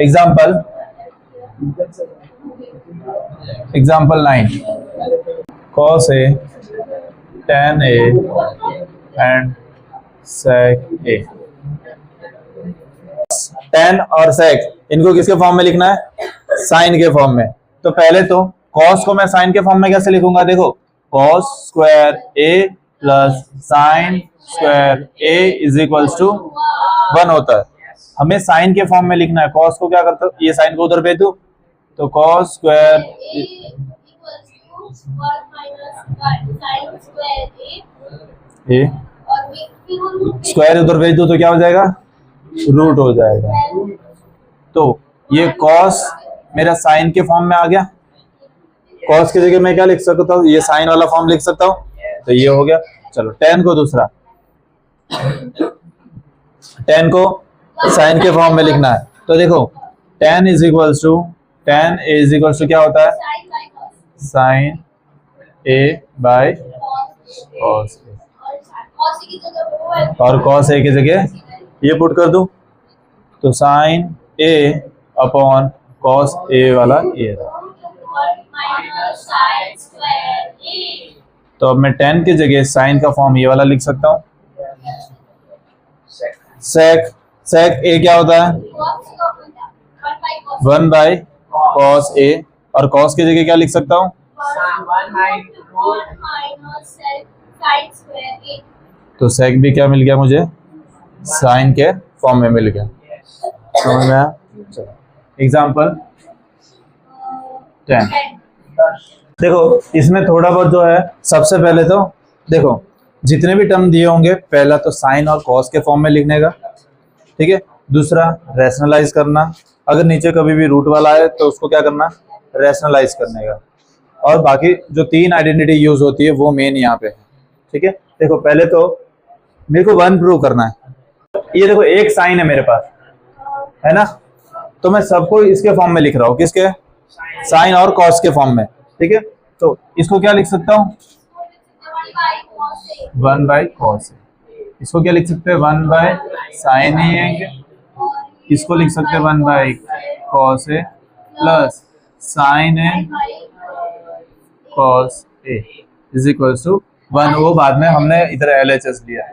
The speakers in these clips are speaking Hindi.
Example 9 cos a tan a and sec a। tan और sec इनको किसके फॉर्म में लिखना है? साइन के फॉर्म में। तो पहले तो cos को मैं साइन के फॉर्म में कैसे लिखूंगा? देखो cos square a plus sine square a is equals to 1 होता है। हमें साइन के फॉर्म में लिखना है। cos को क्या करता हूँ, ये साइन को उधर भेज दू तो cos स्क्वायर ए स्क्वायर उधर भेज दो तो क्या हो जाएगा? रूट हो जाएगा। तो ये cos मेरा साइन के फॉर्म में आ गया। cos की जगह मैं क्या लिख सकता हूँ? ये साइन वाला फॉर्म लिख सकता हूँ। तो ये हो गया। चलो tan को दूसरा, tan को साइन के फॉर्म में लिखना है। तो देखो tan इज इक्वल्स टू क्या होता है? Sine a by cos a, और cos a की जगह ये पुट कर दूं तो sine a upon cos a वाला ये। तो अब मैं tan की जगह साइन का फॉर्म ये वाला लिख सकता हूँ। sec a क्या होता है? 1 बाय cos a, और cos की जगह क्या लिख सकता हूँ? तो sec भी क्या मिल गया मुझे? साइन के फॉर्म में मिल गया। समझ में आया? चलो एग्जाम्पल 10। देखो इसमें थोड़ा बहुत जो है, सबसे पहले तो देखो जितने भी टर्म दिए होंगे पहला तो साइन और कॉस के फॉर्म में लिखने का, ठीक है। दूसरा रैशनलाइज करना, अगर नीचे कभी भी रूट वाला है तो उसको क्या करना? रैशनलाइज करने का। और बाकी जो 3 आइडेंटिटी यूज होती है वो मेन यहाँ पे है, ठीक है। देखो पहले तो मेरे को 1 प्रूव करना है। ये देखो एक साइन है मेरे पास, है ना, तो मैं सबको इसके फॉर्म में लिख रहा हूँ। किसके? साइन और कॉस के फॉर्म में, ठीक है। तो इसको क्या लिख सकता हूँ? 1 बाय कॉस। इसको क्या लिख सकते हैं? 1 बाय साइन ए। इसको लिख सकते हैं 1 by cos A plus sine A cos A is equal to 1। वो बाद में हमने इधर LHS लिया,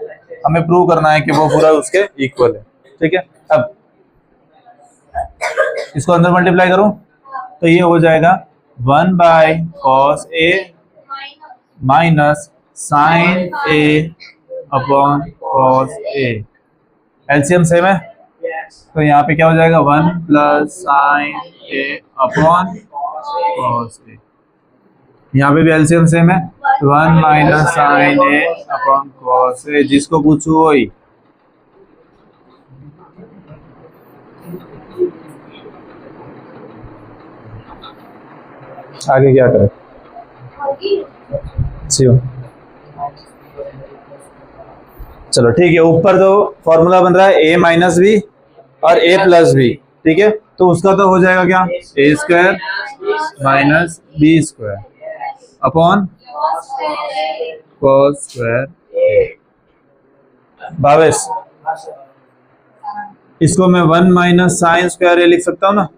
हमें प्रूव करना है कि वो पूरा उसके इक्वल है, ठीक है। अब इसको अंदर मल्टीप्लाई करूं तो ये हो जाएगा 1 by cos A minus sine A upon cos A. LCM same है तो यहाँ पे क्या हो जाएगा? 1 plus sine A upon cos A. यहाँ पे भी एलसीएम सेम है, 1 minus sine A upon cos A. जिसको पूछू वही। आगे क्या करें? चलो ठीक है, ऊपर तो फॉर्मूला बन रहा है a माइनस बी और a प्लस बी, ठीक है। तो उसका तो हो जाएगा क्या? a square minus B square upon cos square. Bhavesh इसको मैं 1 माइनस साइन स्क्वायर ए लिख सकता हूँ ना,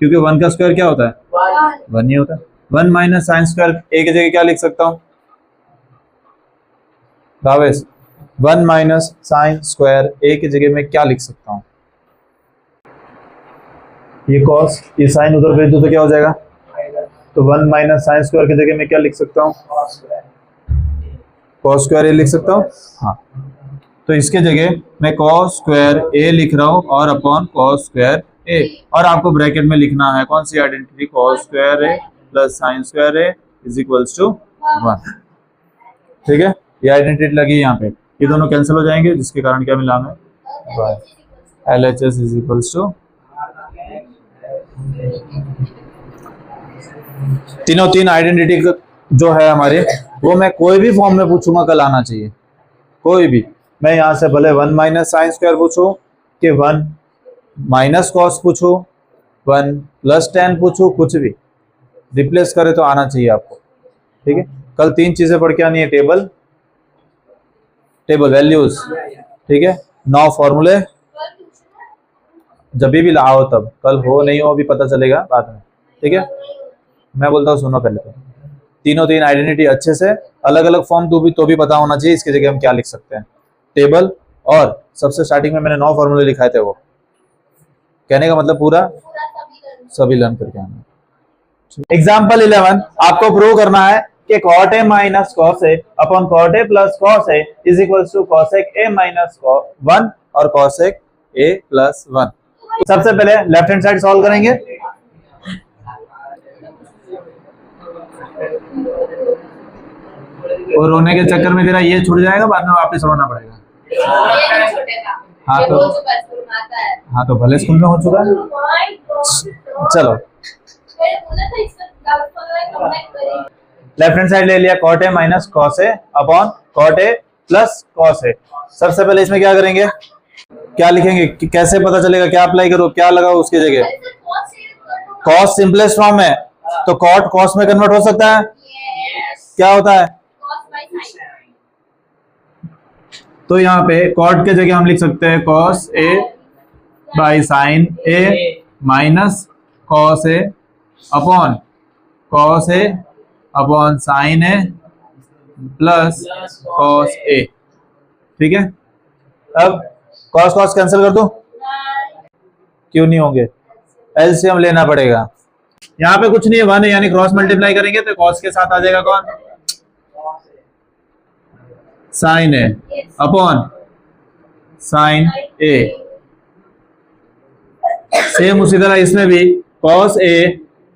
क्योंकि 1 का स्क्वायर क्या होता है? 1 ही होता है। 1 माइनस साइन स्क्वायर ए की जगह क्या लिख सकता हूँ? भावेश 1 माइनस साइन स्क्वायर ए की जगह मैं क्या लिख सकता हूँ? ये कॉस, ये साइन उधर भेज दो तो क्या हो जाएगा? तो 1 माइनस साइन स्क्वायर की जगह मैं क्या लिख सकता हूँ? कॉस स्क्वायर ए लिख सकता हूँ। हाँ, तो इसके जगह मैं कॉस स्क्वायर ए लिख रहा हूँ और अपॉन कॉस स्क्वायर ए, और आपको ब्रैकेट में लिखना है कौन सी identity? Cos square A plus sine square A is equals to 1, ठीक है। ये आइडेंटिटी लगी यहाँ पे, ये दोनों कैंसिल हो जाएंगे जिसके कारण क्या मिला हमें? LHS इज इक्वल्स टू तीनों 3 आइडेंटिटी जो है हमारे, वो मैं कोई भी फॉर्म में पूछूंगा कल आना चाहिए, कोई भी। मैं यहाँ से भले 1 माइनस साइन स्क्वायर पूछूं कि 1 माइनस कॉस पूछूं, 1 प्लस tan पूछूं, कुछ भी रिप्लेस करे तो आना चाहिए आपको, ठीक है। कल 3 चीजें पढ़ के आनी है, टेबल वैल्यूज, ठीक है, 9 फॉर्मूले, जब भी आओ तब, कल हो नहीं हो अभी पता चलेगा बाद में, ठीक है। मैं बोलता हूँ सुनो पहले, तो तीनों तीन आइडेंटिटी अच्छे से अलग अलग फॉर्म तो भी पता होना चाहिए इसकी जगह हम क्या लिख सकते हैं, टेबल, और सबसे स्टार्टिंग में मैंने 9 फॉर्मूले लिखाए थे, वो कहने का मतलब पूरा सभी लर्न करके आना। एग्जाम्पल 11, आपको प्रूव करना है कि cot a minus cos a upon cot a plus cos a is equal to cosec a minus 1 और cosec a प्लस 1। सबसे पहले लेफ्ट हैंड साइड सॉल्व करेंगे। और रोने के चक्कर में तेरा ये छूट जाएगा, बाद में वापस रोना पड़ेगा। हाँ तो भले स्कूल में हो चुका है। चलो लेफ्ट हैंड साइड ले लिया, cot a minus cos a upon cot a plus cos a। सबसे पहले इसमें क्या करेंगे, क्या लिखेंगे, कैसे पता चलेगा, क्या अप्लाई करो, क्या लगाओ उसकी जगह, cos सिंपलेस्ट फॉर्म है तो cot cos में कन्वर्ट हो सकता है, क्या होता है, तो यहाँ पे cot के जगह हम लिख सकते हैं cos a by sin a minus cos a upon cos a upon sin a plus cos a, ठीक है। अब cos cos कैंसिल कर दो, क्यों नहीं होंगे, एलसीएम लेना पड़ेगा। यहाँ पे कुछ नहीं है, 1 है, यानी क्रॉस मल्टीप्लाई करेंगे तो cos के साथ आ जाएगा कौन, sin a upon sin a। Same उसी तरह इसमें भी cos a,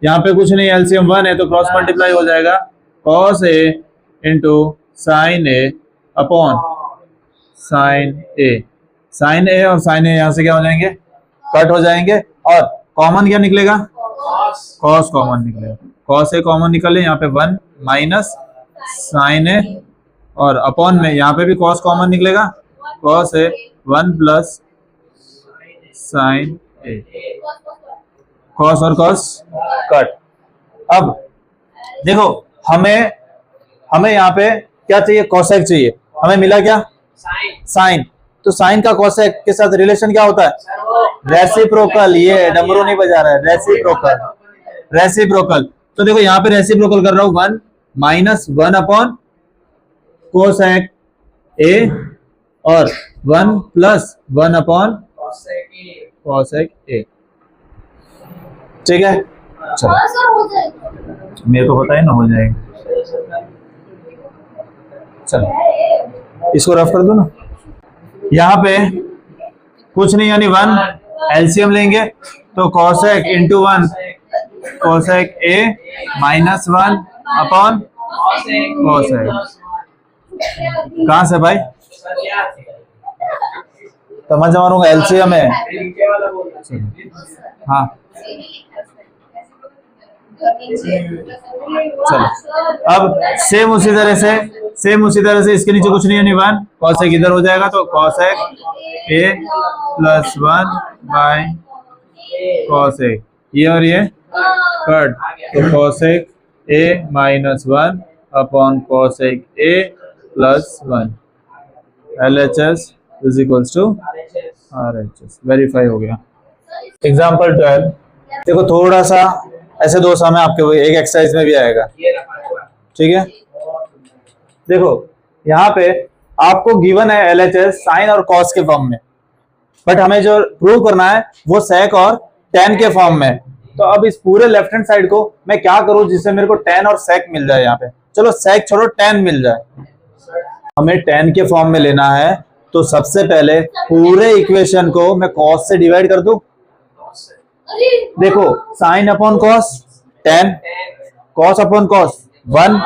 यहाँ पे कुछ नहीं, एलसीएम 1 है तो क्रॉस मल्टीप्लाई हो जाएगा cos a into sin a upon sin a। sin a और sin a यहाँ से क्या हो जाएंगे, कट हो जाएंगे, और कॉमन क्या निकलेगा, cos कॉमन निकलेगा, cos a कॉमन निकले, यहाँ पे 1 माइनस sin a, और अपॉन में यहाँ पे भी cos कॉमन निकलेगा, cos a 1 plus sin a, cos और cos कट। अब देखो हमें यहाँ पे क्या चाहिए, cosec चाहिए, हमें मिला क्या, sin। तो sin का cosec के साथ रिलेशन क्या होता है, रेसिप्रोकल। ये डमरू नहीं बजा रहा है, रेसिप्रोकल। तो देखो यहाँ पे रेसिप्रोकल कर रहा हूं, 1 माइनस 1 अपॉन cosec a और 1 प्लस 1 अपॉन cosec a, ठीक है। चलो मेरे को पता है ना, हो जाएगा। चलो इसको रफ कर दो ना, यहाँ पे कुछ नहीं, यानी 1 एलसीएम लेंगे तो cosec into 1 cosec a minus 1 upon cosec। कहां से भाई, समझ मारूंगा, एलसीएम है। हाँ चलो, अब सेम उसी तरह से इसके नीचे कुछ नहीं है, 1 cosec इधर हो जाएगा तो cosec a plus 1 by cosec, ये और ये कट, तो cosec a minus 1 upon cosec a plus 1, LHS is equals to RHS। Verify हो गया। एग्जाम्पल 12, देखो थोड़ा सा ऐसे दो सम है आपके, वो एक एक्सरसाइज में भी आएगा, ठीक है। देखो यहाँ पे आपको गिवन है LHS साइन और कॉस के फॉर्म में, बट हमें जो प्रूव करना है वो सेक और टेन के फॉर्म में। तो अब इस पूरे लेफ्ट हैंड साइड को मैं क्या करूं जिससे मेरे को टेन और सेक मिल जाए। यहाँ पे चलो सेक छोड़ो, टेन मिल जाए। हमें टेन के फॉर्म में लेना है, तो सबसे पहले पूरे इक्वेशन को मैं कॉस से डिवाइड कर दूं। देखो sine upon cos 10, cos upon cos 1,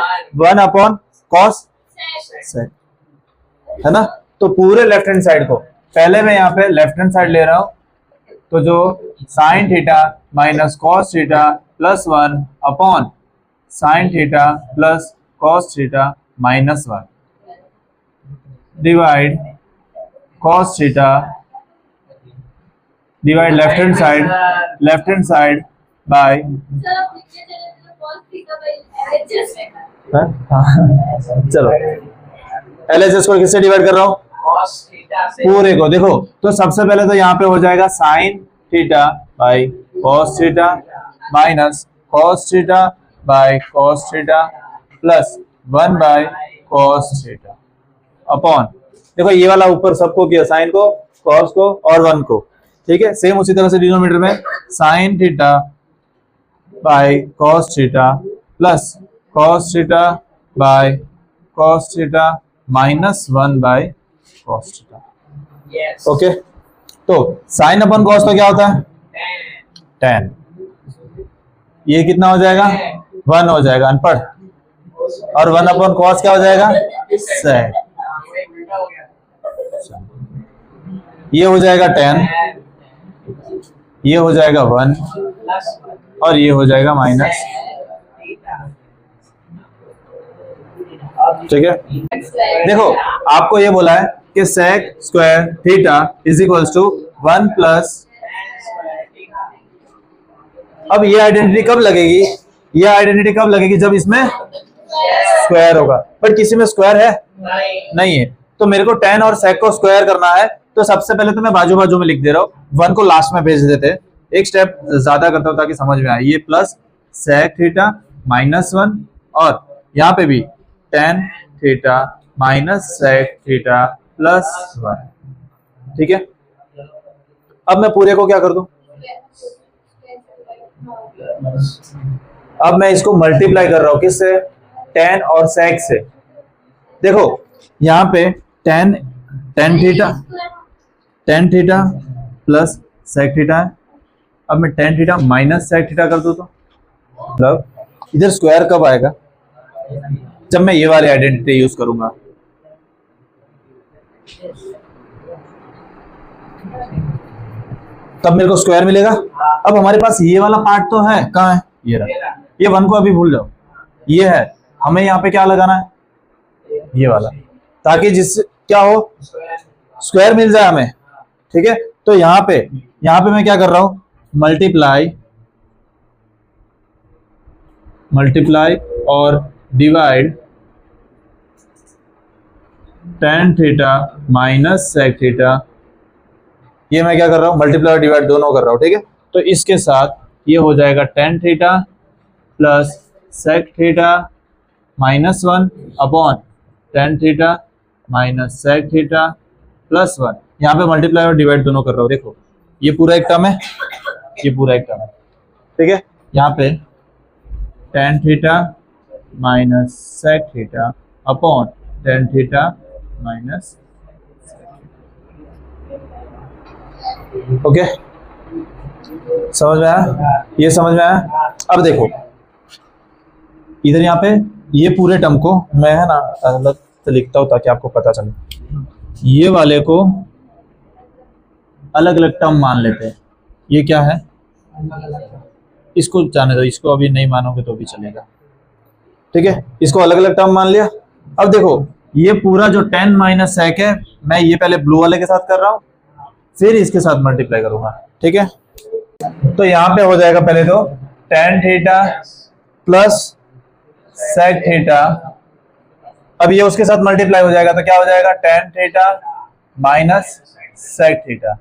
1 upon cos sec, है ना। तो पूरे लेफ्ट हैंड साइड को पहले मैं यहाँ पे लेफ्ट हैंड साइड ले रहा हूं, तो जो sign theta minus cos theta plus 1 upon sine theta plus cos theta minus 1 divide cos theta, divide left hand side by चलो LHS को किससे डिवाइड कर रहा हूं, पूरे को। देखो तो सबसे पहले तो यहाँ पे हो जाएगा sine theta by cos theta minus cos theta by cos theta plus 1 by cos theta upon, देखो ये वाला ऊपर सबको किया, साइन को, कॉस को और 1 को, ठीक है। सेम उसी तरह से डिनोमिनेटर में sine theta by cos theta plus cos theta by cos theta minus 1 by cos theta. Okay, तो साइन अपन कॉस तो क्या होता है 10, ये कितना हो जाएगा 1 हो जाएगा अनपढ़, और 1 अपॉन कॉस क्या हो जाएगा सेक, ये हो जाएगा 10, ये हो जाएगा 1 और ये हो जाएगा माइनस, ठीक है। देखो आपको ये बोला है कि sec square theta is equals to 1 plus, अब ये आइडेंटिटी कब लगेगी, ये आइडेंटिटी कब लगेगी जब इसमें स्क्वायर होगा, पर किसी में स्क्वायर है नहीं है, तो मेरे को tan और sec को स्क्वायर करना है, तो सबसे पहले तो मैं बाजू बाजू में लिख दे रहा हूँ, 1 को लास्ट में भेज देते, एक स्टेप ज्यादा करता हूँ ताकि समझ में आए, ये प्लस sec थीटा माइनस 1 और यहाँ पे भी tan theta minus sec theta plus 1, ठीक है। अब मैं पूरे को क्या कर दूं, अब मैं इसको मल्टीप्लाई कर रहा हूं किससे, tan और sec से। देखो यहाँ पे tan theta plus sec theta है, अब मैं tan theta minus sec theta कर दूं तो मतलब इधर स्क्वायर कब आएगा, जब मैं ये वाली आइडेंटिटी यूज करूंगा, तब मेरे को स्क्वायर मिलेगा। अब हमारे पास ये वाला पार्ट तो है, कहाँ है, ये रहा, ये 1 को अभी भूल जाओ, ये है, हमें यहाँ पे क्या लगाना है, ये वाला, ताकि जिससे क्या हो स्क्वायर मिल जाए हमें, ठीक है। तो यहाँ पे मैं क्या कर रहा हूं, मल्टीप्लाई और divide tan theta minus sec theta, ये मैं क्या कर रहा हूँ मल्टीप्लाई और डिवाइड दोनों कर रहा हूँ, ठीक है। तो इसके साथ ये हो जाएगा tan theta plus sec theta minus 1 upon tan theta minus sec theta plus 1, यहाँ पे मल्टीप्लाई और डिवाइड दोनों कर रहा हूँ, देखो ये पूरा एक टर्म है, ये पूरा एक टर्म है, ठीक है। यहाँ पे tan theta minus sec theta upon tan theta minus, okay, समझ में आया, ये समझ में आया। अब देखो इधर यहाँ पे ये पूरे टर्म को मैं है ना अलग से लिखता हूं ताकि आपको पता चले, ये वाले को अलग अलग टर्म मान लेते हैं, ये क्या है, इसको जाने दो, इसको अभी नहीं मानोगे तो भी चलेगा, ठीक है, इसको अलग अलग टर्म मान लिया। अब देखो ये पूरा जो tan माइनस sec है, मैं ये पहले ब्लू वाले के साथ कर रहा हूं, फिर इसके साथ मल्टीप्लाई करूंगा, ठीक है। तो यहाँ पे हो जाएगा पहले तो tan theta plus sec theta, अब ये उसके साथ मल्टीप्लाई हो जाएगा तो क्या हो जाएगा tan theta minus sec theta,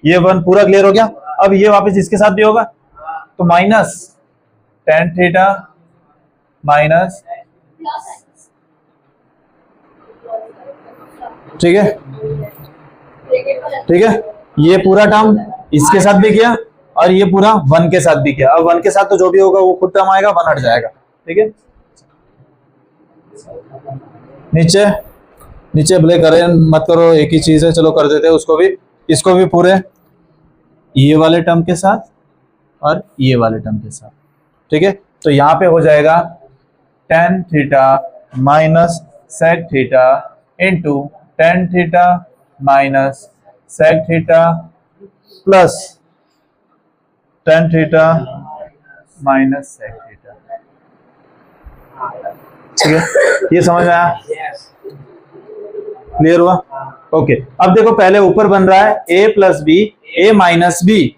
ये 1 पूरा क्लियर हो गया। अब ये वापस इसके साथ भी होगा तो माइनस tan थीटा माइनस, ठीक है, ठीक है, ये पूरा टर्म इसके साथ भी किया और ये पूरा 1 के साथ भी किया, अब 1 के साथ तो जो भी होगा वो खुद टर्म आएगा, 1 हट जाएगा, ठीक है। नीचे नीचे भले करें मत करो, एक ही चीज है, चलो कर देते हैं उसको भी, इसको भी पूरे ये वाले टर्म के साथ और ये वाले टर्म के साथ, ठीक है। तो यहाँ पे हो जाएगा tan theta minus sec theta into tan theta minus sec theta plus tan theta minus sec theta, ठीक है, ये समझ में आया, क्लियर हुआ, ओके। अब देखो पहले ऊपर बन रहा है a plus B a minus B,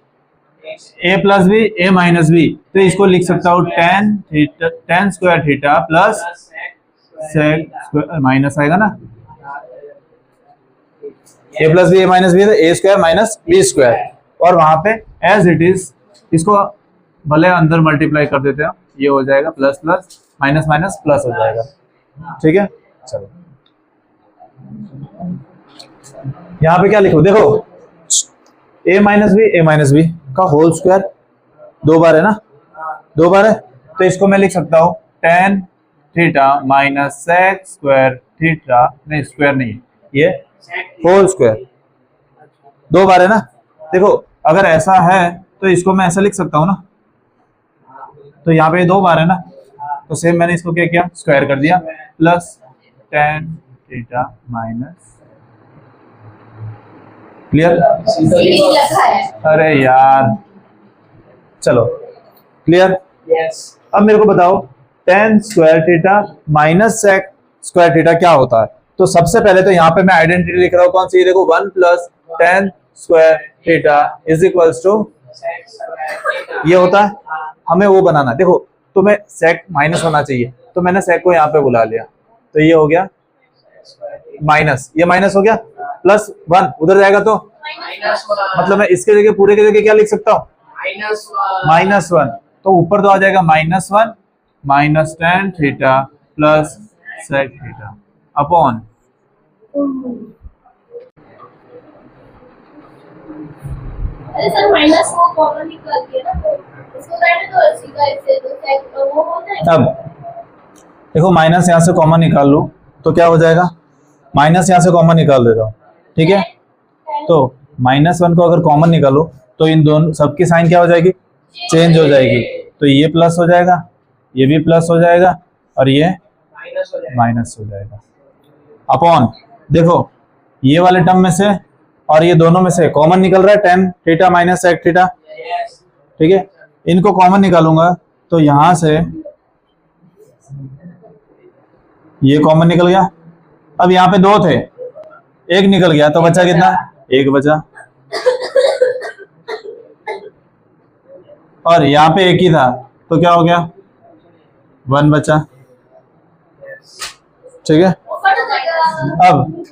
a plus B a minus B, तो इसको लिख सकता हूँ tan square theta plus sec square, minus आएगा ना, a plus B a minus B, a square minus B square, और वहां पे एज इट इज इसको भले अंदर मल्टीप्लाई कर देते हैं, ये हो जाएगा plus plus minus minus plus हो जाएगा। ठीक है, चलो यहाँ पे क्या लिखो, देखो a माइनस बी का होल स्क्वायर 2 बार है ना, 2 बार है, तो इसको मैं लिख सकता हूँ tan theta minus sec square theta, नहीं स्क्वायर नहीं, ये होल स्क्वायर 2 बार है ना। देखो अगर ऐसा है तो इसको मैं ऐसा लिख सकता हूँ ना, तो यहाँ पे 2 बार है ना, तो सेम मैंने इसको क्या किया, स्क्वायर कर दिया, plus tan theta minus, clear? अरे यार चलो क्लियर। अब मेरे को बताओ tan square theta minus sec square theta क्या होता है। तो सबसे पहले तो यहाँ पे मैं आइडेंटिटी लिख रहा हूँ, कौन सी, देखो 1 plus tan square theta is equals to ये होता है, हमें वो बनाना है। देखो तो मैं सेक माइनस होना चाहिए, तो मैंने सेक को यहाँ पे बुला लिया, तो ये हो गया माइनस, ये माइनस हो गया, प्लस 1 उधर जाएगा तो मतलब मैं इसके जगह पूरे के जगह क्या लिख सकता हूँ, -1, तो ऊपर तो आ जाएगा -1 minus tan theta plus sec theta upon अरे सर माइनस को कॉमन निकाल दिया ना, इसको काटे तो सीधा इससे तो सेक वो हो जाएगा। अब देखो माइनस यहाँ से कॉमन निकाल लो तो क्या हो जाएगा, माइनस यहाँ से कॉमन निकाल देता हूँ, ठीक है, तो -1 को अगर कॉमन निकालो तो इन दोनों सबकी साइन क्या हो जाएगी, चेंज हो जाएगी, तो ये प्लस हो जाएगा, ये भी प्लस हो जाएगा और ये माइनस हो जाएगा अपॉन, देखो ये वाले टर्म में से और ये दोनों में से कॉमन निकल रहा है tan theta minus sec theta, ठीक है, इनको कॉमन निकालूंगा तो यहां से ये कॉमन निकल गया। अब यहाँ पे 2 थे, 1 निकल गया तो बचा कितना, 1 बचा, और यहाँ पे 1 ही था तो क्या हो गया, 1 बचा, ठीक है। अब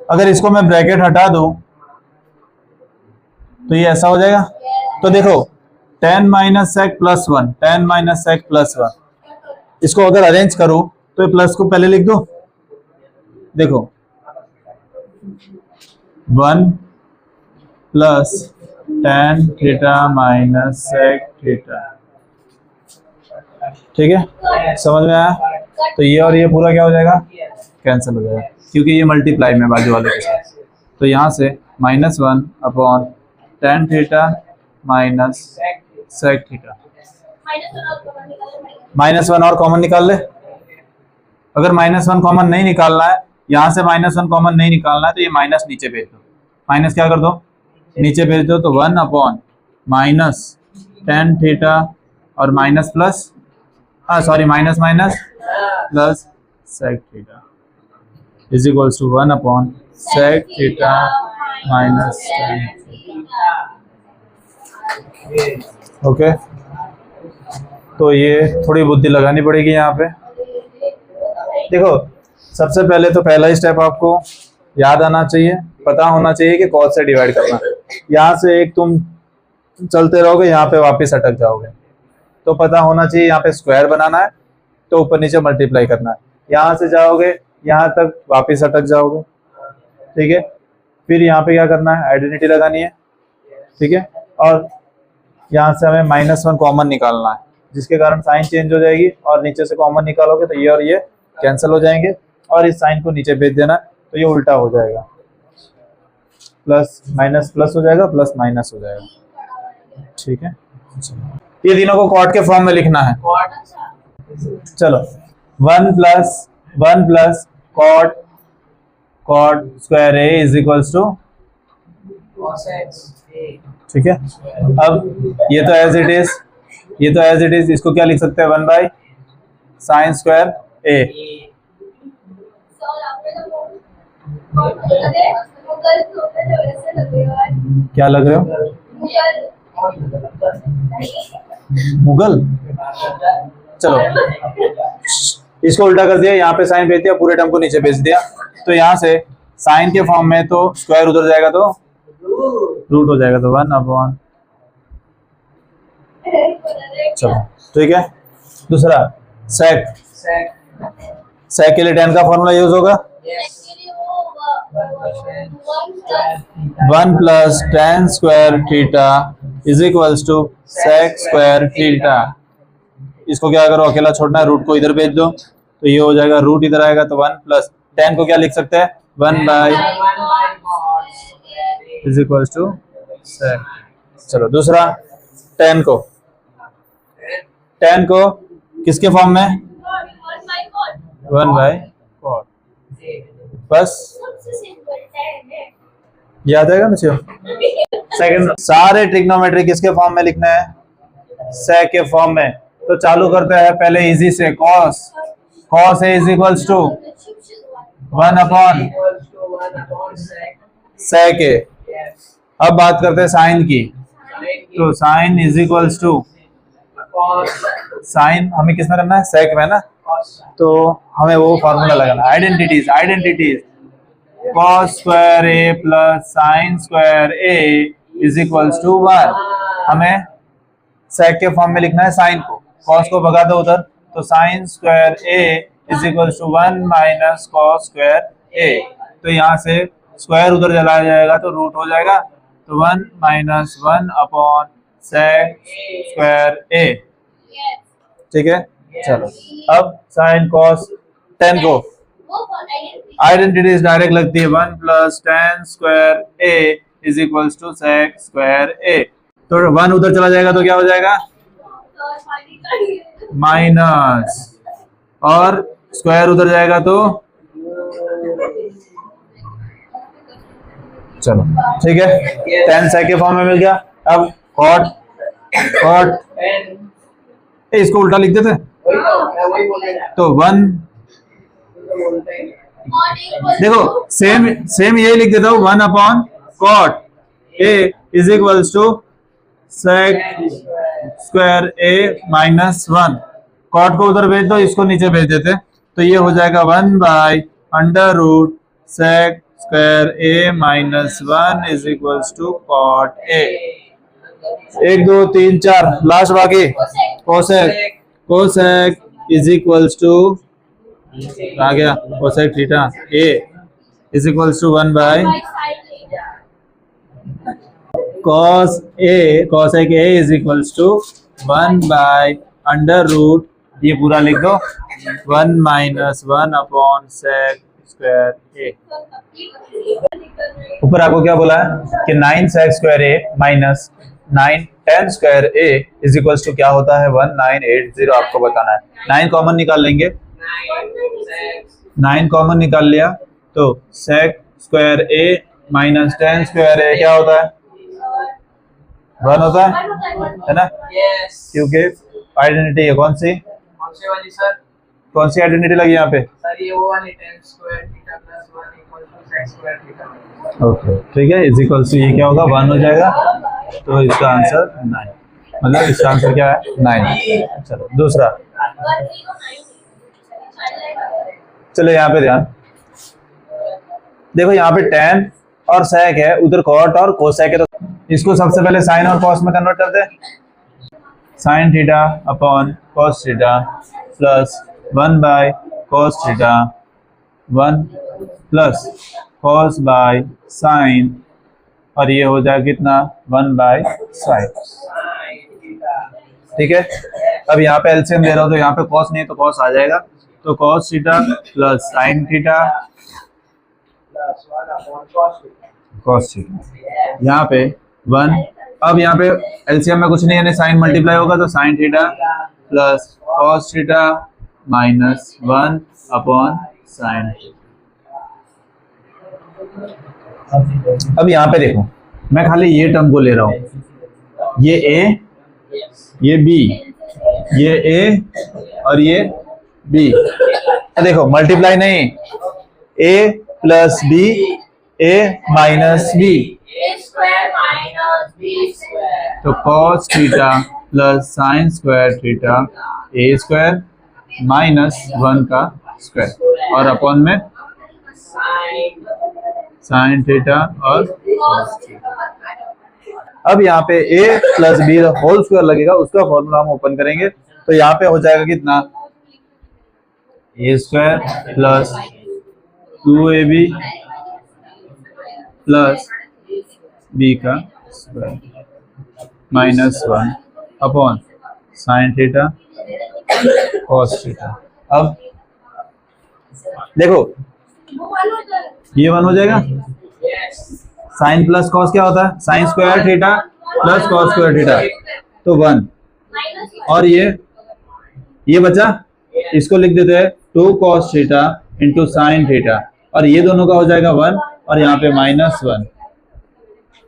अगर इसको मैं ब्रैकेट हटा दूं तो ये ऐसा हो जाएगा, तो देखो tan minus sec plus 1, tan minus sec plus 1, इसको अगर अरेंज करूं तो ये प्लस को पहले लिख दो, देखो 1 plus tan theta minus sec theta, ठीक है, समझ में आया। तो ये और ये पूरा क्या हो जाएगा, कैंसिल हो जाएगा क्योंकि ये मल्टीप्लाई में बाजू वाले के साथ, तो यहाँ से -1 upon tan theta minus sec theta, -1 और कॉमन निकाल ले, अगर -1 कॉमन नहीं निकालना है, यहाँ से -1 कॉमन नहीं निकालना है तो ये माइनस नीचे भेज दो, माइनस क्या कर दो, नीचे भेज दो, तो 1 अपॉन माइनस tan थीटा और minus plus sorry minus minus plus sec theta is equals to 1 upon sec theta minus okay. तो ये थोड़ी बुद्धि लगानी पड़ेगी यहाँ पे। देखो सबसे पहले तो पहला ही स्टेप आपको याद आना चाहिए, पता होना चाहिए कि कॉस से डिवाइड करना। यहाँ से एक तुम चलते रहोगे, यहाँ पे वापस अटक जाओगे, तो पता होना चाहिए यहाँ पे स्क्वायर बनाना है तो ऊपर नीचे मल्टीप्लाई करना है, यहाँ से जाओगे यहाँ तक वापस अटक जाओगे, ठीक है। फिर यहाँ पे क्या करना है, आइडेंटिटी लगानी है, ठीक है, और यहाँ से हमें -1 कॉमन निकालना है जिसके कारण साइन चेंज हो जाएगी, और नीचे से कॉमन निकालोगे तो ये और ये कैंसिल हो जाएंगे, और इस साइन को नीचे भेज देना तो ये उल्टा हो जाएगा, प्लस माइनस प्लस हो जाएगा, प्लस माइनस हो जाएगा, ठीक है। ये तीनों को कॉट के फॉर्म में लिखना है। चलो 1 plus cot square A is equals to, ठीक है। अब ये तो एज इट इज, इसको क्या लिख सकते हैं, 1 बाई साइन स्क्वायर ए, क्या लग रहे हो, मुगल। चलो इसको उल्टा कर दिया, यहाँ पे साइन भेज दिया, पूरे टर्म को नीचे भेज दिया, तो यहाँ से साइन के फॉर्म में तो स्क्वायर उधर जाएगा तो रूट हो जाएगा तो 1 अपॉन, चलो ठीक है। दूसरा सेक, सेक के लिए tan का फॉर्मूला यूज होगा, 1 plus tan square theta is equals to sec square theta. इसको क्या करो, अकेला छोड़ना है, रूट को इधर भेज दो तो ये हो जाएगा, रूट इधर आएगा तो 1 प्लस tan को क्या लिख सकते हैं, 1 बाय इज इक्वल्स टू सेक। चलो दूसरा tan को किसके फॉर्म में, 1 बाय कॉट, बस याद आएगा मुझे। सेकंड, सारे ट्रिग्नोमेट्री किसके फॉर्म में लिखना है, सेक के फॉर्म में। तो चालू करते हैं पहले इजी से, cos A is equals to 1 upon sec A। अब बात करते हैं साइन की, तो sine is equals to, sine हमें किस में करना है, सेक में ना, तो हमें वो फॉर्मूला लगाना, identities cos square A plus sine square A is equals to 1। हमें सेक के फॉर्म में लिखना है साइन को, cos को भगा दो उधर तो sine square A is equals to 1 minus cos square A। तो यहाँ से स्क्वायर उधर चला जाएगा तो रूट हो जाएगा, तो 1 minus 1 upon sec square A, ठीक है। चलो अब साइन कॉस, tan को आइडेंटिटीज डायरेक्ट लगती है, 1 plus tan square A is equals to sec square A। तो 1 उधर चला जाएगा तो क्या हो जाएगा, माइनस, और स्क्वायर उधर जाएगा तो, चलो ठीक है, tan सेक के फॉर्म में मिल गया। अब कॉट, इसको उल्टा लिख देते तो 1, देखो सेम यही लिख देता हूँ, 1 upon cot A is equals to sec square A minus 1। Cot को उधर भेज दो, इसको नीचे भेज देते तो ये हो जाएगा 1 by under root sec square A minus 1 is equals to cot A। 1 2 3 4 last बाकी, कोसेक इज इक्वल्स टू, आ गया cosec theta A is equals to 1 by cosec A is equals to 1 by under root, ये पूरा लिख दो, 1 minus 1 upon sec square A। ऊपर आपको क्या बोला है कि 9 sec square A minus 9 tan square A is equals to क्या होता है, 1980 आपको बताना है। 9 कॉमन निकाल लेंगे, 9 कॉमन निकाल लिया तो sec square A minus tan square A क्या होता है, 1 होता है ना, क्योंकि आइडेंटिटी है कौन सी वाली सर, कौन सी आइडेंटिटी लगी यहाँ पे, सर ये वो वाली tan square theta plus 1 equal to sec square theta. Okay ठीक है, इज इक्वल टू ये क्या होगा, 1 हो जाएगा, तो इसका आंसर 9, मतलब इसका आंसर क्या है 9। चलो दूसरा, चलो यहाँ पे ध्यान देखो, यहाँ पे tan और sec है, उधर cot और cosec है, तो इसको सबसे पहले sin और cos में कन्वर्ट कर दे, sin theta upon cos theta plus 1 by cos theta 1 plus cos by sin, और ये हो जाएगा कितना 1 बाय sin, ठीक है। अब यहाँ पे एलसीएम ले रहा हूँ तो यहाँ पे cos नहीं है तो cos आ जाएगा, तो cos theta plus sin theta plus 1 upon cos theta, cos theta, यहाँ पे 1, अब यहाँ पे एलसीएम में कुछ नहीं है, साइन मल्टीप्लाई होगा तो sin theta plus cos theta minus 1 upon sin। अब यहाँ पे देखो, मैं खाली ये टर्म को ले रहा हूँ, ये A, ये B, ये A और ये B, देखो मल्टीप्लाई नहीं, A plus B, A minus B, तो cos theta plus sine square theta A square minus 1 का स्क्वायर, और अपॉन में साइन थीटा और cos theta। अब यहाँ पे a plus B whole square लगेगा, उसका फॉर्मूला हम ओपन करेंगे तो यहाँ पे हो जाएगा कितना, a square plus 2ab plus b का square minus 1 upon sign theta cos theta. अब देखो वो वाला होता है। ये 1 हो जाएगा, Yes. साइन प्लस कॉस क्या होता है, sine square theta plus cos square theta, तो 1। माइनस और ये बचा, इसको लिख देते हैं 2 cos theta into sine theta, और ये दोनों का हो जाएगा 1 और यहाँ पे माइनस 1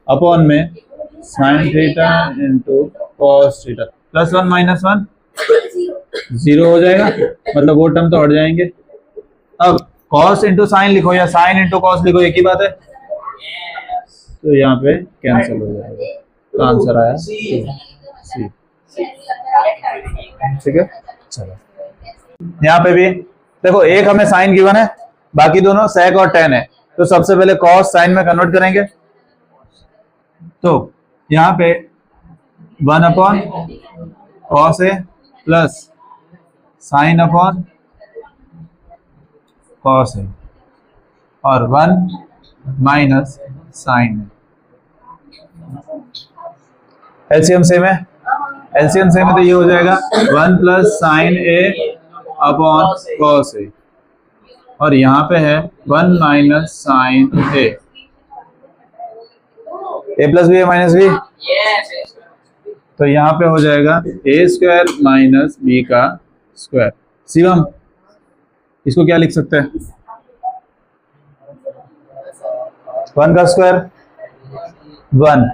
अपॉन में sine theta into cos theta plus 1 minus 1 0 हो जाएगा, मतलब वो टर्म तो हट जाएंगे। अब कॉस इंटू साइन लिखो या साइन इंटू कॉस लिखो, एक ही बात है, तो यहाँ पे कैंसिल हो जाएगा, तो आंसर आया सी। ठीक है, चलो यहाँ पे भी देखो एक हमें साइन गिवन है, बाकी दोनों सेक और टेन है, तो सबसे पहले कॉस साइन में कन्वर्ट करेंगे, तो यहाँ पे 1 अपॉन कॉस ए प्लस साइन अपॉन कॉस ए और 1 माइनस साइन। एलसीएम सेम है, एलसीएम सेम है तो ये हो जाएगा 1 प्लस साइन ए अपॉन कॉस ए, और यहाँ पे है 1 माइनस साइन ए plus b minus b, Yes. तो यहाँ पे हो जाएगा ए स्क्वायर माइनस बी का स्क्वायर। शिवम इसको क्या लिख सकते हैं, 1 का स्क्वायर 1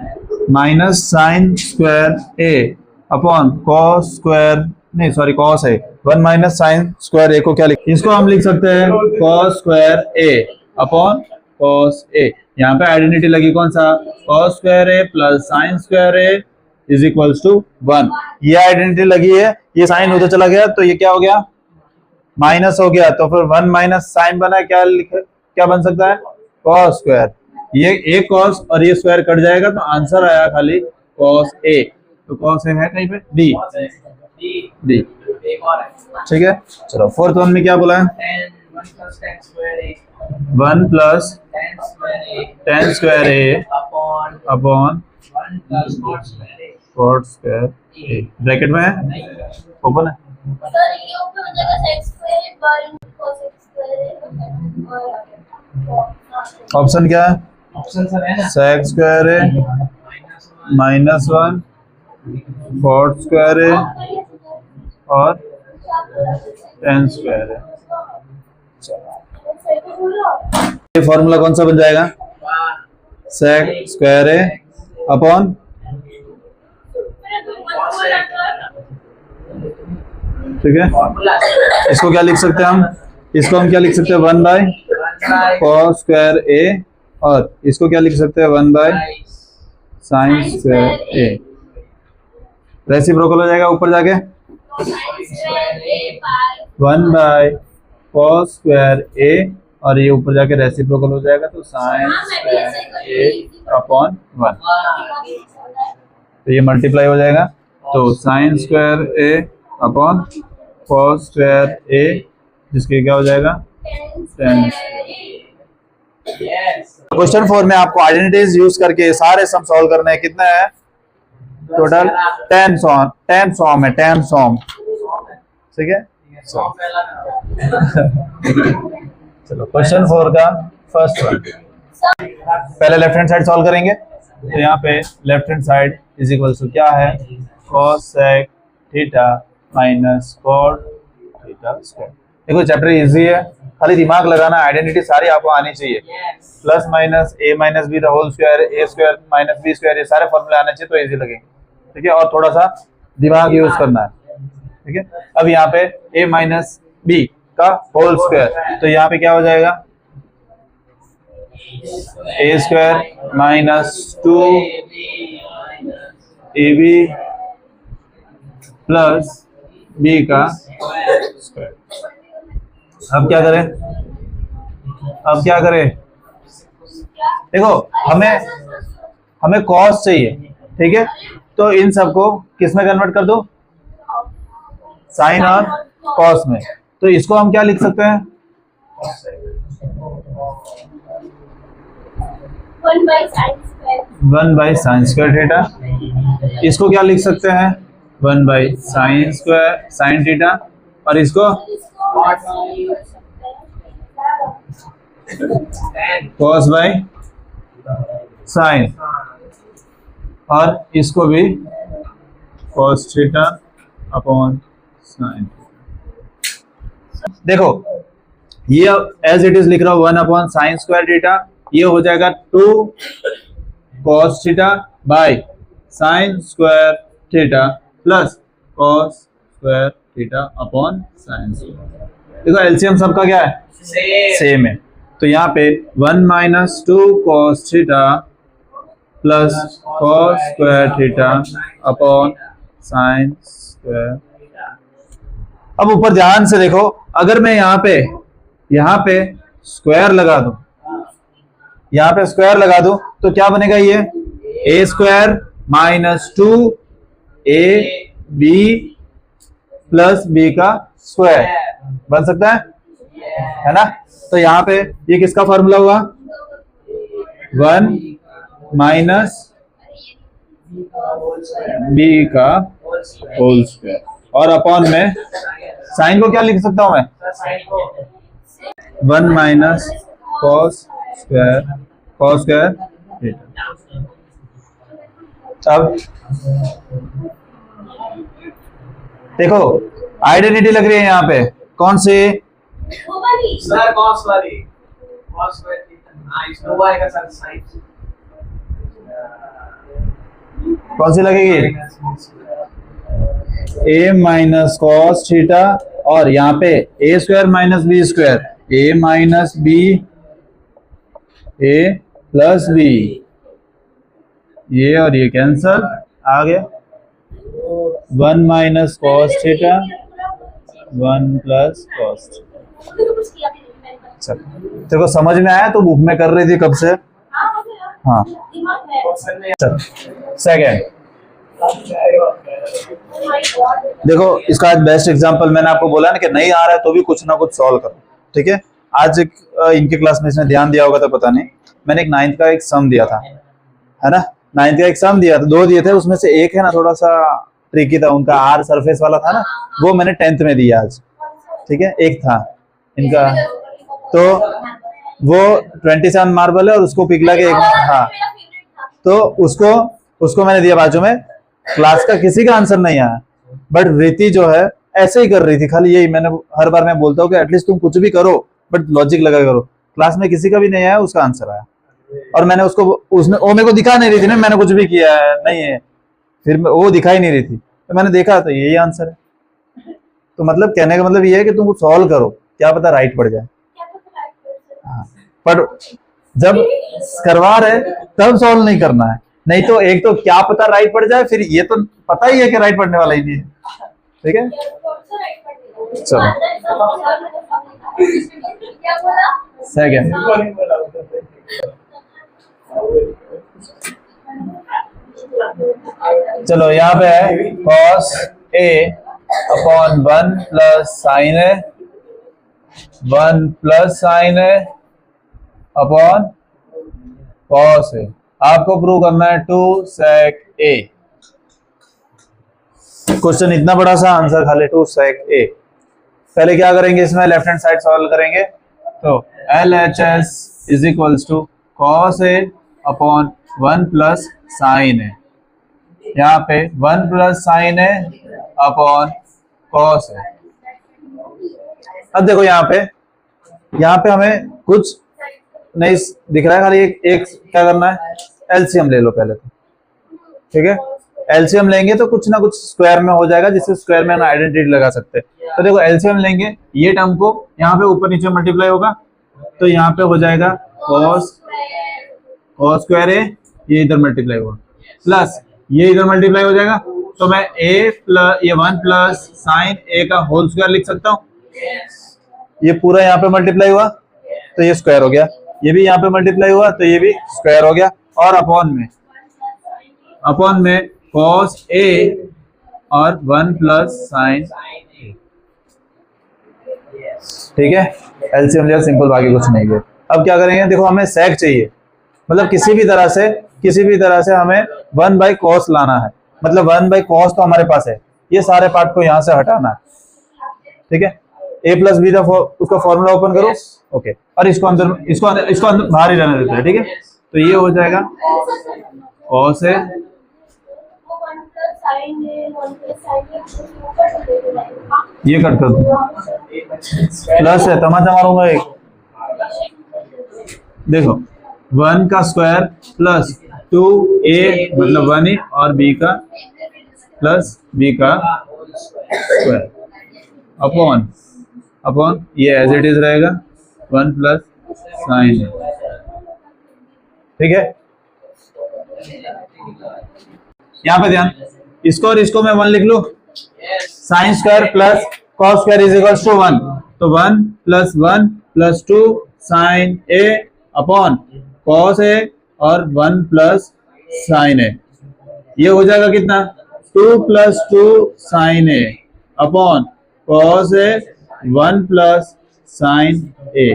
माइनस साइन स्क्वायर ए अपॉन कॉस स्क्वायर, नहीं सॉरी कॉस है, 1 माइनस साइन स्क्वायर ए को क्या लिख, इसको हम लिख सकते हैं cos square A upon cos A. यहाँ पे आइडेंटिटी लगी कौन सा, cos square A plus sine square A is equals to 1, ये आइडेंटिटी लगी है, ये साइन उधर चला गया तो ये क्या हो गया, माइनस हो गया, तो फिर 1 माइनस साइन बना, क्या बन सकता है, कॉस स्क्वायर, ये ए कॉस और ये स्क्वायर कट जाएगा, तो आंसर आया खाली कॉस ए, तो कॉस ए है कहीं पे डी, डी। एक और है। ठीक है, चलो फोर्थ वन में क्या बोला है, 1 plus tan square A 1 plus tan square A tan square A upon upon 1 plus cot square A. Cot square A, bracket में है, ओपन है, सर ये ऊपर हो जाएगा sec square a पर cos square a और ऑप्शन क्या है, Option सर है ना, सेक स्क्वायर ए माइनस 1 कॉट स्क्वायर ए और टेन स्क्वायर ए। ये फॉर्मूला कौन सा बन जाएगा, सेक स्क्वायर ए अपॉन, ठीक है, formula इसको क्या लिख सकते हैं हम, इसको हम क्या लिख सकते हैं 1 बाय 1 by कॉस स्क्वायर ए, और इसको क्या लिख सकते हैं 1 by sine square A, reciprocal हो जाएगा ऊपर जाके, 1 बाय कॉस स्क्वायर ए और ये ऊपर जाके रेसिप्रोकल हो जाएगा, तो साइन स्क्वायर ए अपॉन 1, तो ये मल्टीप्लाई हो जाएगा, तो साइन स्क्वायर ए अपॉन कॉस स्क्वायर ए, जिसके क्या हो जाएगा 10। yes क्वेश्चन 4 में आपको आइडेंटिटीज यूज करके सारे सम सॉल्व करने हैं, कितना है टोटल 10 सॉम है, 10 सॉम, ठीक है। चलो क्वेश्चन 4 का फर्स्ट वन, पहले लेफ्ट हैंड साइड सॉल्व करेंगे, तो यहाँ पे left hand side is equal to क्या है, cos sec theta minus cot theta square. देखो चैप्टर इजी है, खाली दिमाग लगाना, आइडेंटिटी सारी आपको आनी चाहिए, plus minus A minus B the whole square, A square minus B square, ये सारे फॉर्मूले आने चाहिए तो इजी लगेंगे, ठीक है, और थोड़ा सा दिमाग यूज करना है, ठीक है। अब यहाँ पे a माइनस बी का होल स्क्वायर, तो यहाँ पे क्या हो जाएगा, a square minus 2 a b plus B का स्क्वायर। अब क्या करें, देखो हमें कॉस चाहिए, ठीक है, तो इन सबको किस में कन्वर्ट कर दो, साइन और कॉस में। तो इसको हम क्या लिख सकते हैं, 1 by sin square। 1 by sin square theta. इसको क्या लिख सकते हैं, 1 by sin square sin theta. और इसको cos by sin, और इसको भी cos थीटा अपॉन sin। देखो ये एज इट इज लिख रहा हूं 1 अपॉन साइन स्क्वायर थीटा, ये हो जाएगा 2 cos theta by sine square theta plus cos square theta upon sine square. देखो एलसीएम सबका क्या है, सेम है। तो यहाँ पे 1 minus 2 cos theta plus cos square theta upon sine square. अब ऊपर ध्यान से देखो, अगर मैं यहाँ पे स्क्वायर लगा दूं, यहाँ पे स्क्वायर लगा दूं तो क्या बनेगा, ये a square minus 2 a b plus B का स्क्वायर बन सकता है ना। तो यहाँ पे ये किसका फॉर्मूला हुआ, 1 माइनस बी का होल स्क्वायर, और अपॉन में साइन को क्या लिख सकता हूं मैं, 1 माइनस कॉस स्क्वायर थीटा। अब देखो आइडेंटिटी लग रही है यहाँ पे, कौन सी, सर कॉस वाली, कॉस स्क्वायर थीटा। हां इसमें हुआ है सर साइन, कौन सी लगेगी, ए माइनस कॉस थीटा, और यहाँ पे a square minus B square, A minus b A plus B, ये और ये कैंसल आ गया, 1 minus cos theta 1 plus cos. चल तेरे को समझ में आया, तो बुक में कर रही थी कब से, हाँ। चल सेकेंड देखो, इसका आज बेस्ट एग्जांपल मैंने आपको बोला ना कि नहीं आ रहा है तो भी कुछ ना कुछ सॉल्व करो, ठीक है। आज इनके क्लास में इसने ध्यान दिया होगा तो पता नहीं, मैंने एक 9th का एक सम दिया था, है ना, 9th का एक सम दिया था, 2 दिए थे, उसमें से एक है ना थोड़ा सा ट्रिकी था, उनका आर सरफेस वाला था ना, वो मैंने 10th में दिया आज, ठीक है। एक था इनका, तो वो 27 मार्बल है और उसको पिघला के एक, हाँ, तो उसको मैंने दिया बाजू में, क्लास का किसी का आंसर नहीं आया, बट रीति जो है ऐसे ही कर रही थी, खाली यही मैंने हर बार मैं बोलता हूँ कि एटलीस्ट तुम कुछ भी करो बट लॉजिक लगा करो। क्लास में किसी का भी नहीं आया, उसका आंसर आया, और मैंने उसने वो मेरे को दिखा नहीं रही थी ना मैंने कुछ भी किया है नहीं है, फिर वो दिखाई नहीं रही थी, तो मैंने देखा तो यही आंसर है। तो मतलब कहने का मतलब ये है कि तुम सॉल्व करो, क्या पता राइट पड़ जाए, हाँ, पर जब करवा रहे तब सॉल्व नहीं करना है, नहीं तो एक तो क्या पता राइट पड़ जाए, फिर ये तो पता ही है कि राइट पड़ने वाला ही नहीं है, ठीक है। चलो सेकेंड, चलो यहाँ पे है cos a अपॉन 1 plus sine a, 1 plus sine a upon cos a। आपको प्रूव करना है 2 sec a। क्वेश्चन इतना बड़ा सा, आंसर खाली 2 sec a। पहले क्या करेंगे, इसमें लेफ्ट हैंड साइड सॉल्व करेंगे, तो LHS is equals to cos a अपॉन 1 प्लस साइन a, यहाँ पे 1 plus sine a upon cos a। अब देखो यहाँ पे हमें कुछ नहीं दिख रहा है, खाली एक क्या करना है, एलसीएम ले लो पहले तो, ठीक है। एलसीएम लेंगे तो कुछ ना कुछ स्क्वायर में हो जाएगा, जिससे स्क्वायर में हम आइडेंटिटी लगा सकते हैं। तो देखो एलसीएम लेंगे, ये टर्म को यहाँ पे ऊपर नीचे मल्टीप्लाई होगा, तो यहाँ पे हो जाएगा cos स्क्वायर a, ये इधर मल्टीप्लाई होगा, प्लस ये इधर मल्टीप्लाई हो जाएगा, तो मैं a प्लस ये 1 प्लस साइन a का होल स्क्वायर लिख सकता हूँ। ये पूरा यहाँ पे मल्टीप्लाई हुआ तो ये स्क्वायर हो गया, ये भी यहाँ पे मल्टीप्लाई हुआ तो ये भी स्क्वायर हो गया, और अपॉन में cos A और 1 प्लस साइन, ठीक है। एलसीएम लिया सिंपल, बाकी कुछ नहीं है। अब क्या करेंगे, देखो हमें सेक चाहिए, मतलब किसी भी तरह से हमें 1 बाई कॉस लाना है, मतलब 1 बाई कॉस तो हमारे पास है, ये सारे पार्ट को यहाँ से हटाना है, ठीक है। a प्लस बी उसका फॉर्मूला ओपन करो, ओके, और इसको अंदर बाहर ही रहने देते हैं, ठीक है। तो ये हो जाएगा कॉस है, ये कट कर दो, प्लस है, तमाचा मारूंगा एक, देखो 1 का स्क्वायर प्लस 2a मतलब 1a और b का प्लस b का स्क्वायर अपॉन ये एज इट इज रहेगा 1 प्लस साइन, ठीक है। यहाँ पे ध्यान, इसको और इसको मैं 1 लिख लूं, sine square plus cos square is equal to 1, तो 1 प्लस 2 साइन a अपॉन कॉस a और 1 प्लस साइन a, ये हो जाएगा कितना, 2 प्लस 2 साइन a अपॉन cos a 1 plus sine a।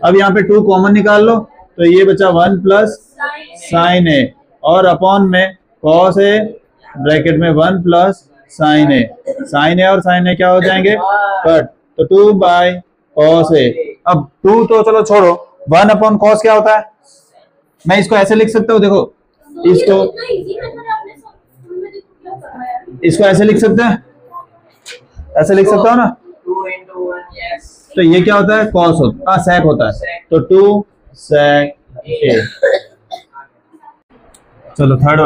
अब यहाँ पे 2 कॉमन निकाल लो, तो ये बचा 1 प्लस साइन a और अपॉन में कॉस a ब्रैकेट में 1 प्लस साइन a और साइन a क्या हो जाएंगे, कट, तो 2 बाई कॉस a। अब 2 तो चलो छोड़ो, 1 अपॉन कॉस क्या होता है, मैं इसको ऐसे लिख सकता हूँ, देखो इसको ऐसे लिख सकते हैं, ऐसे लिख सकता हूँ ना, 2 into 1, yes. तो ये क्या होता है, कॉस होता है, सेक होता है, तो 2 सेक a। चलो थर्ड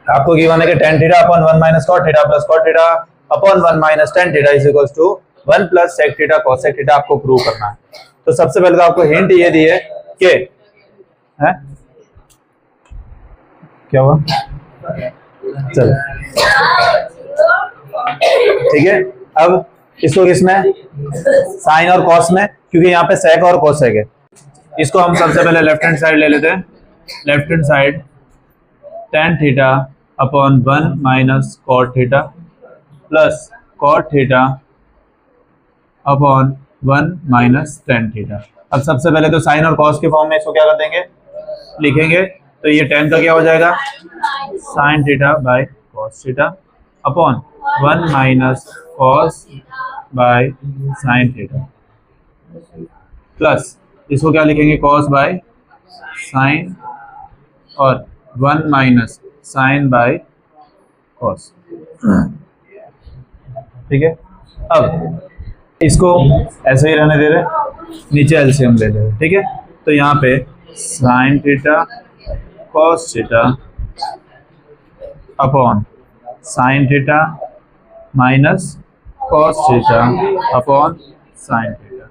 आपको गिवन है कि tan theta upon 1 minus cot theta plus cot theta upon 1 minus tan theta is equals to 1 plus sec theta cos sec theta आपको प्रूव करना है। तो सबसे पहले तो आपको हिंट ये दी है कि है क्या हुआ, चलो ठीक है। अब इसको किसमें, साइन और कॉस में, क्योंकि यहाँ पे sec और cos sec है। इसको हम सबसे पहले लेफ्ट हैंड साइड ले लेते हैं, left hand side tan theta upon 1 minus cot theta plus cot theta upon 1 minus tan theta. अब सबसे पहले तो साइन और कॉस के फॉर्म में इसको क्या कर देंगे, लिखेंगे, तो ये tan का क्या हो जाएगा, sine theta by cos theta upon 1 minus cos by sine theta plus इसको क्या लिखेंगे, कॉस बाय साइन और 1 माइनस साइन बाय कॉस, ठीक है। अब इसको ऐसे ही रहने दे रहे, नीचे एलसीएम ले ले रहे, ठीक है। तो यहाँ पे sign theta cos theta upon sine theta minus cos theta upon sine theta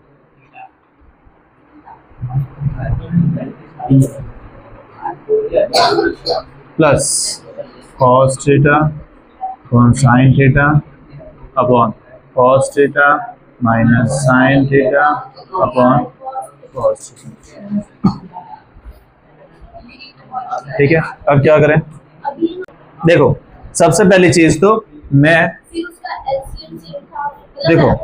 plus cos theta upon sin theta upon cos theta minus sin theta upon cos theta, ठीक है। अब क्या करें, देखो सबसे पहली चीज तो मैं, देखो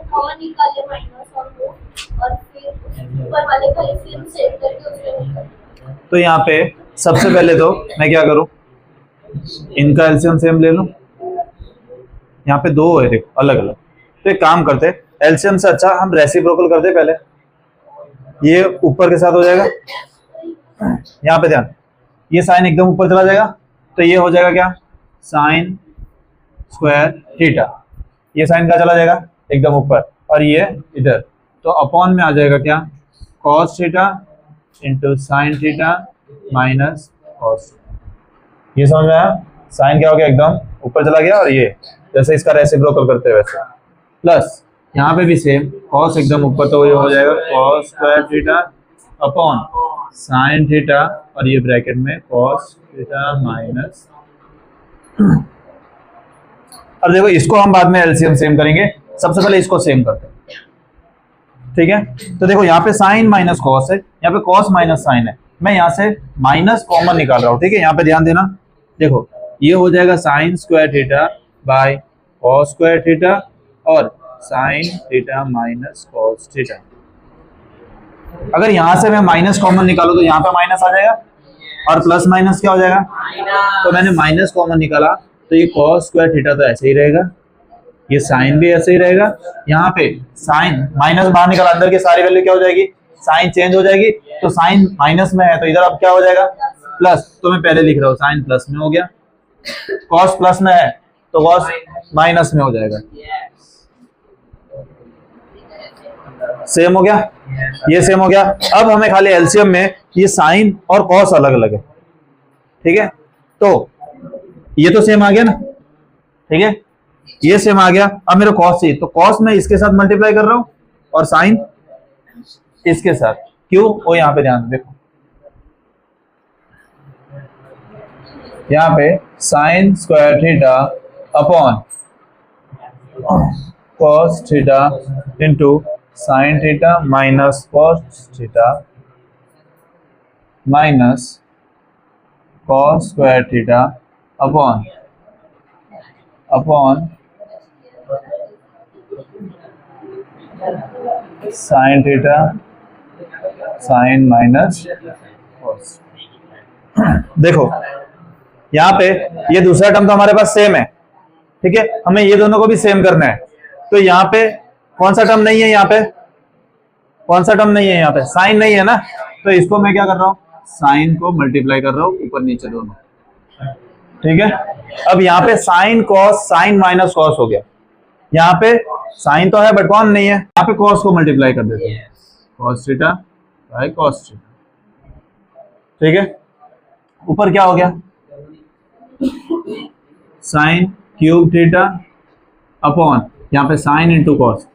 तो यहाँ पे सबसे पहले तो मैं क्या करूं, इनका एलसीएम सेम ले लूं, यहाँ पे 2 है देखो अलग अलग, तो एक काम करते एलसीएम से अच्छा हम रेसिप्रोकल करते पहले, ये ऊपर के साथ हो जाएगा, यहाँ पे ध्यान, ये साइन एकदम ऊपर चला जाएगा, तो ये हो जाएगा क्या, साइन स्क्वायर थीटा, ये साइन का चला जाएगा एकदम ऊपर और ये इधर, तो अपॉन में आ जाएगा क्या, cos theta into sine theta minus cos, ये समझ में आया, साइन क्या हो गया एकदम ऊपर चला गया और ये जैसे इसका रेसिप्रोकल करते हैं वैसे, प्लस यहाँ पे भी सेम, कॉस एकदम ऊपर, तो ये हो जाएगा cos square theta upon sine theta और ये ब्रैकेट में कॉस थीटा माइनस। अब देखो इसको हम बाद में एलसीएम सेम करेंगे, सबसे पहले इसको सेम करते हैं, ठीक है, तो देखो यहाँ पे साइन माइनस कॉस है, यहाँ पे कॉस माइनस साइन है, मैं यहाँ से माइनस कॉमन निकाल रहा हूँ। ठीक है, यहाँ पे ध्यान देना, देखो ये हो जाएगा sine square theta by cos square theta और sine theta minus cos theta. अगर यहाँ से मैं माइनस कॉमन निकालू तो यहाँ पे माइनस आ जाएगा और प्लस माइनस क्या हो जाएगा, तो मैंने माइनस कॉमन निकाला तो ये कॉस स्क्वायर थीटा तो ऐसे ही रहेगा, ये साइन भी ऐसे ही रहेगा। यहाँ पे साइन माइनस बाहर निकाला, अंदर की सारी वैल्यू क्या हो जाएगी, साइन चेंज हो जाएगी, तो साइन माइनस में है तो इधर अब क्या हो जाएगा प्लस, तो मैं पहले लिख रहा हूँ साइन प्लस में हो गया, कॉस प्लस में है तो कॉस माइनस में हो जाएगा। सेम हो गया, ये सेम हो गया। अब हमें खाली एलसीएम में ये साइन और कॉस अलग अलग है, ठीक है, तो ये तो सेम आ गया ना, ठीक है, ये सेम आ गया। अब मेरे कॉस चाहिए तो कॉस में इसके साथ मल्टीप्लाई कर रहा हूं और साइन इसके साथ, क्यों, वो यहाँ पे ध्यान देखो, यहाँ पे sign square theta upon cos theta into sine theta minus cos theta minus cos square theta upon sine theta sign minus cos. देखो यहाँ पे ये दूसरा टर्म तो हमारे पास सेम है, ठीक है, हमें ये दोनों को भी सेम करना है, तो यहाँ पे कौन सा टर्म नहीं है, यहाँ पे कौन सा टर्म नहीं है, यहाँ पे साइन नहीं है ना, तो इसको मैं क्या कर रहा हूँ, साइन को मल्टीप्लाई कर रहा हूँ ऊपर नीचे दोनों, ठीक है। अब यहाँ पे sine cos sine minus cos हो गया, यहाँ पे साइन तो है बट कौन नहीं है, यहाँ पे कॉस को मल्टीप्लाई कर देते हैं, cos theta by cos theta, ठीक है। ऊपर क्या हो गया, साइन क्यूब थीटा अपॉन यहाँ पे sine into cos,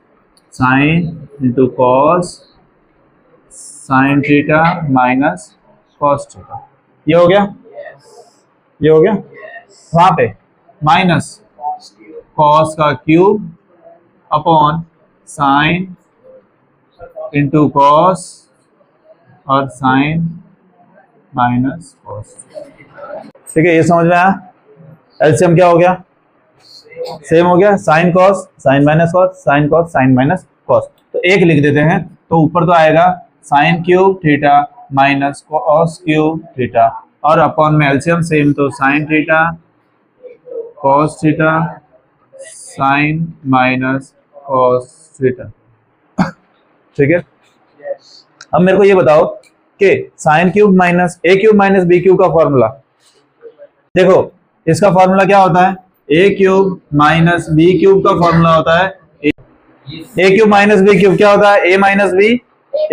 sine into cos sine theta minus cos theta, ये हो गया, ये हो गया। वहां पे माइनस कॉस का cube upon sine into cos और साइन माइनस कॉस, ठीक है, ये समझ में आया। एलसीएम क्या हो गया, सेम हो गया, sine cos sine minus cos sine cos sine minus cos, तो एक लिख देते हैं, तो ऊपर तो आएगा sign cube theta minus cos cube theta और अपॉन में एलसीएम सेम, तो sign theta cos theta sign minus cos theta, ठीक है। अब मेरे को ये बताओ कि साइन क्यूब माइनस ए क्यूब माइनस बी क्यूब का फॉर्मूला, देखो इसका फॉर्मूला क्या होता है, a cube minus b cube का फॉर्मूला होता है, a cube minus b cube क्या होता है, a minus b,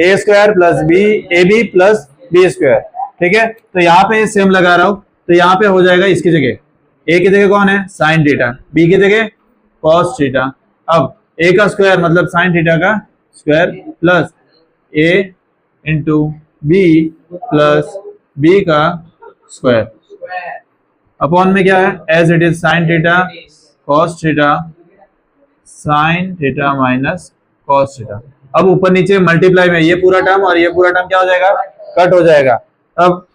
a square plus b, a b plus b square, ठीक है। तो यहाँ पे सेम लगा रहा हूं, तो यहाँ पे हो जाएगा इसकी जगह, ए की जगह कौन है, साइन थीटा, बी की जगह कॉस थीटा, अब ए का स्क्वायर मतलब साइन थीटा का square plus A into B plus B का स्क्वायर अपॉन में क्या है, as it is sine theta cos theta sine theta minus cos theta. अब ऊपर नीचे मल्टीप्लाई में ये पूरा टर्म और ये पूरा टर्म क्या हो जाएगा, कट हो जाएगा। अब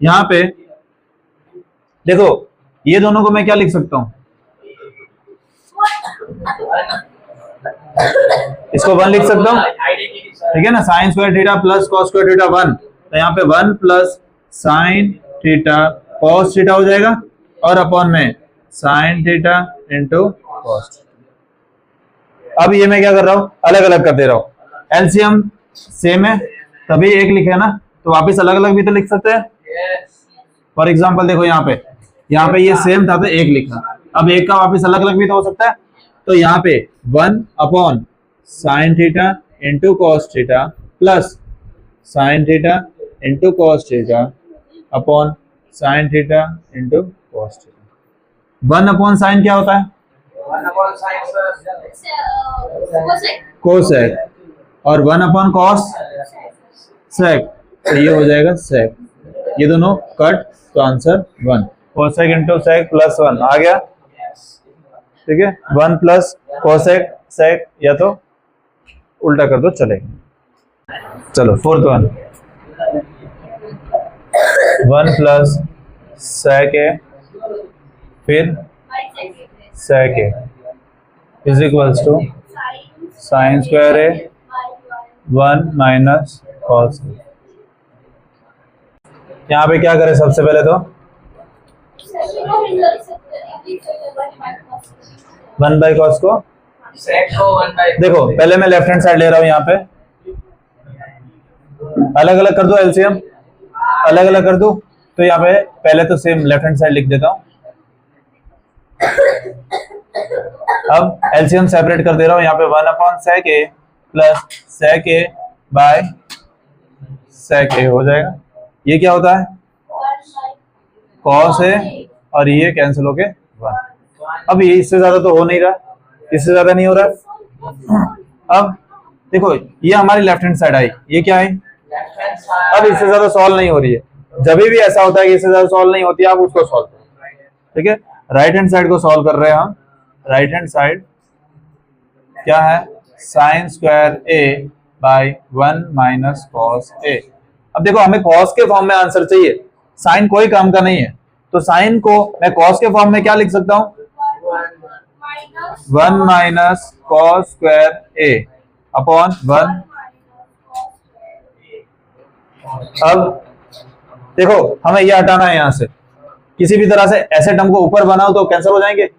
यहाँ पे देखो ये दोनों को मैं क्या लिख सकता हूं, इसको 1 लिख सकता हूं, ठीक है ना, sign square theta plus cos square theta 1, तो यहाँ पे 1 plus sign theta cos theta हो जाएगा और अपॉन में साइन थीटा इंटू कॉस। अब ये मैं क्या कर रहा हूँ, अलग अलग कर दे रहा हूँ, एलसीएम सेम है तभी एक लिखे ना, तो वापस अलग अलग भी तो लिख सकते हैं। फॉर एग्जांपल देखो यहाँ पे ये सेम था तो एक लिखा, अब एक का वापस अलग अलग भी तो हो सकता है, तो यहाँ पे 1 upon sine theta into cos theta plus sine theta into cos theta upon sine theta into cos theta. 1 upon sign क्या होता है, कोसेक, और 1 अपॉन कॉस सेक, तो ये हो जाएगा सेक, ये दोनों कट, तो answer 1, cosec into sec plus 1 आ गया, ठीक है, 1 प्लस कोसेक सेक या तो उल्टा कर दो चलेगा। चलो fourth one, 1 plus sec a फिर sec a is equals to sine square a 1 minus cos a। यहाँ पे क्या करें सबसे पहले तो 1 बाई कॉस को sec को 1 by देखो पहले मैं लेफ्ट हैंड साइड ले रहा हूँ, यहाँ पे अलग अलग कर दो, एलसीएम अलग अलग कर दो, तो यहाँ पे पहले तो सेम लेफ्ट हैंड साइड लिख देता हूँ। अब एलसीएम सेपरेट कर दे रहा हूँ, यहाँ पे 1 upon sec a plus sec a by sec a हो जाएगा। ये क्या होता है cos a और ये कैंसिल होके 1। अब ये इससे ज्यादा तो हो नहीं रहा, इससे ज्यादा नहीं हो रहा। अब देखो ये हमारी लेफ्ट हैंड साइड आई, ये क्या है left hand side अब इससे ज्यादा सॉल्व नहीं हो रही है। जब भी ऐसा होता है कि इससे ज्यादा सॉल्व नहीं होती है, आप उसको सॉल्व करो, ठीक है। राइट हैंड साइड को सॉल्व कर रहे हैं हम। राइट हैंड साइड क्या है sine square a by 1 minus cos a। अब देखो हमें कॉस के फॉर्म में आंसर चाहिए, साइन कोई काम का नहीं है, तो साइन को मैं कॉस के फॉर्म में क्या लिख सकता हूँ 1 माइनस कॉस स्क्वायर a अपॉन 1। अब देखो हमें ये हटाना है, यहाँ से किसी भी तरह से ऐसे टर्म को ऊपर बनाओ तो कैंसिल हो जाएंगे।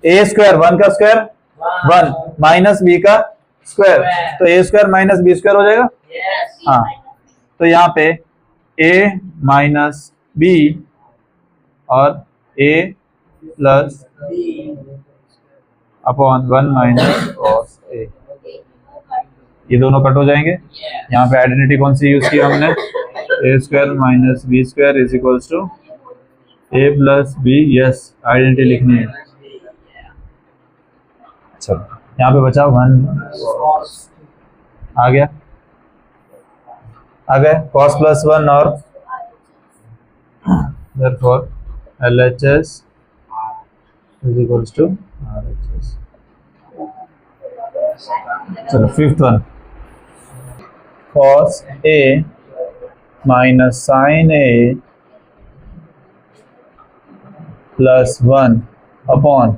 a स्क्वायर 1 का स्क्वायर 1 माइनस b का स्क्वायर, तो a square minus b square हो जाएगा। yes हाँ तो यहाँ पे a माइनस b और a plus upon 1 minus cos a, ये दोनों कट हो जाएंगे। यहाँ पे आइडेंटिटी कौन सी यूज की हमने a square minus B square is equals to a plus B. Yes identity लिखनी है। चलो यहाँ पे बचा 1 आ गया, आ गया cos प्लस 1 और therefore LHS is equals to RHS। चलो fifth one, cos A minus sine A plus 1 upon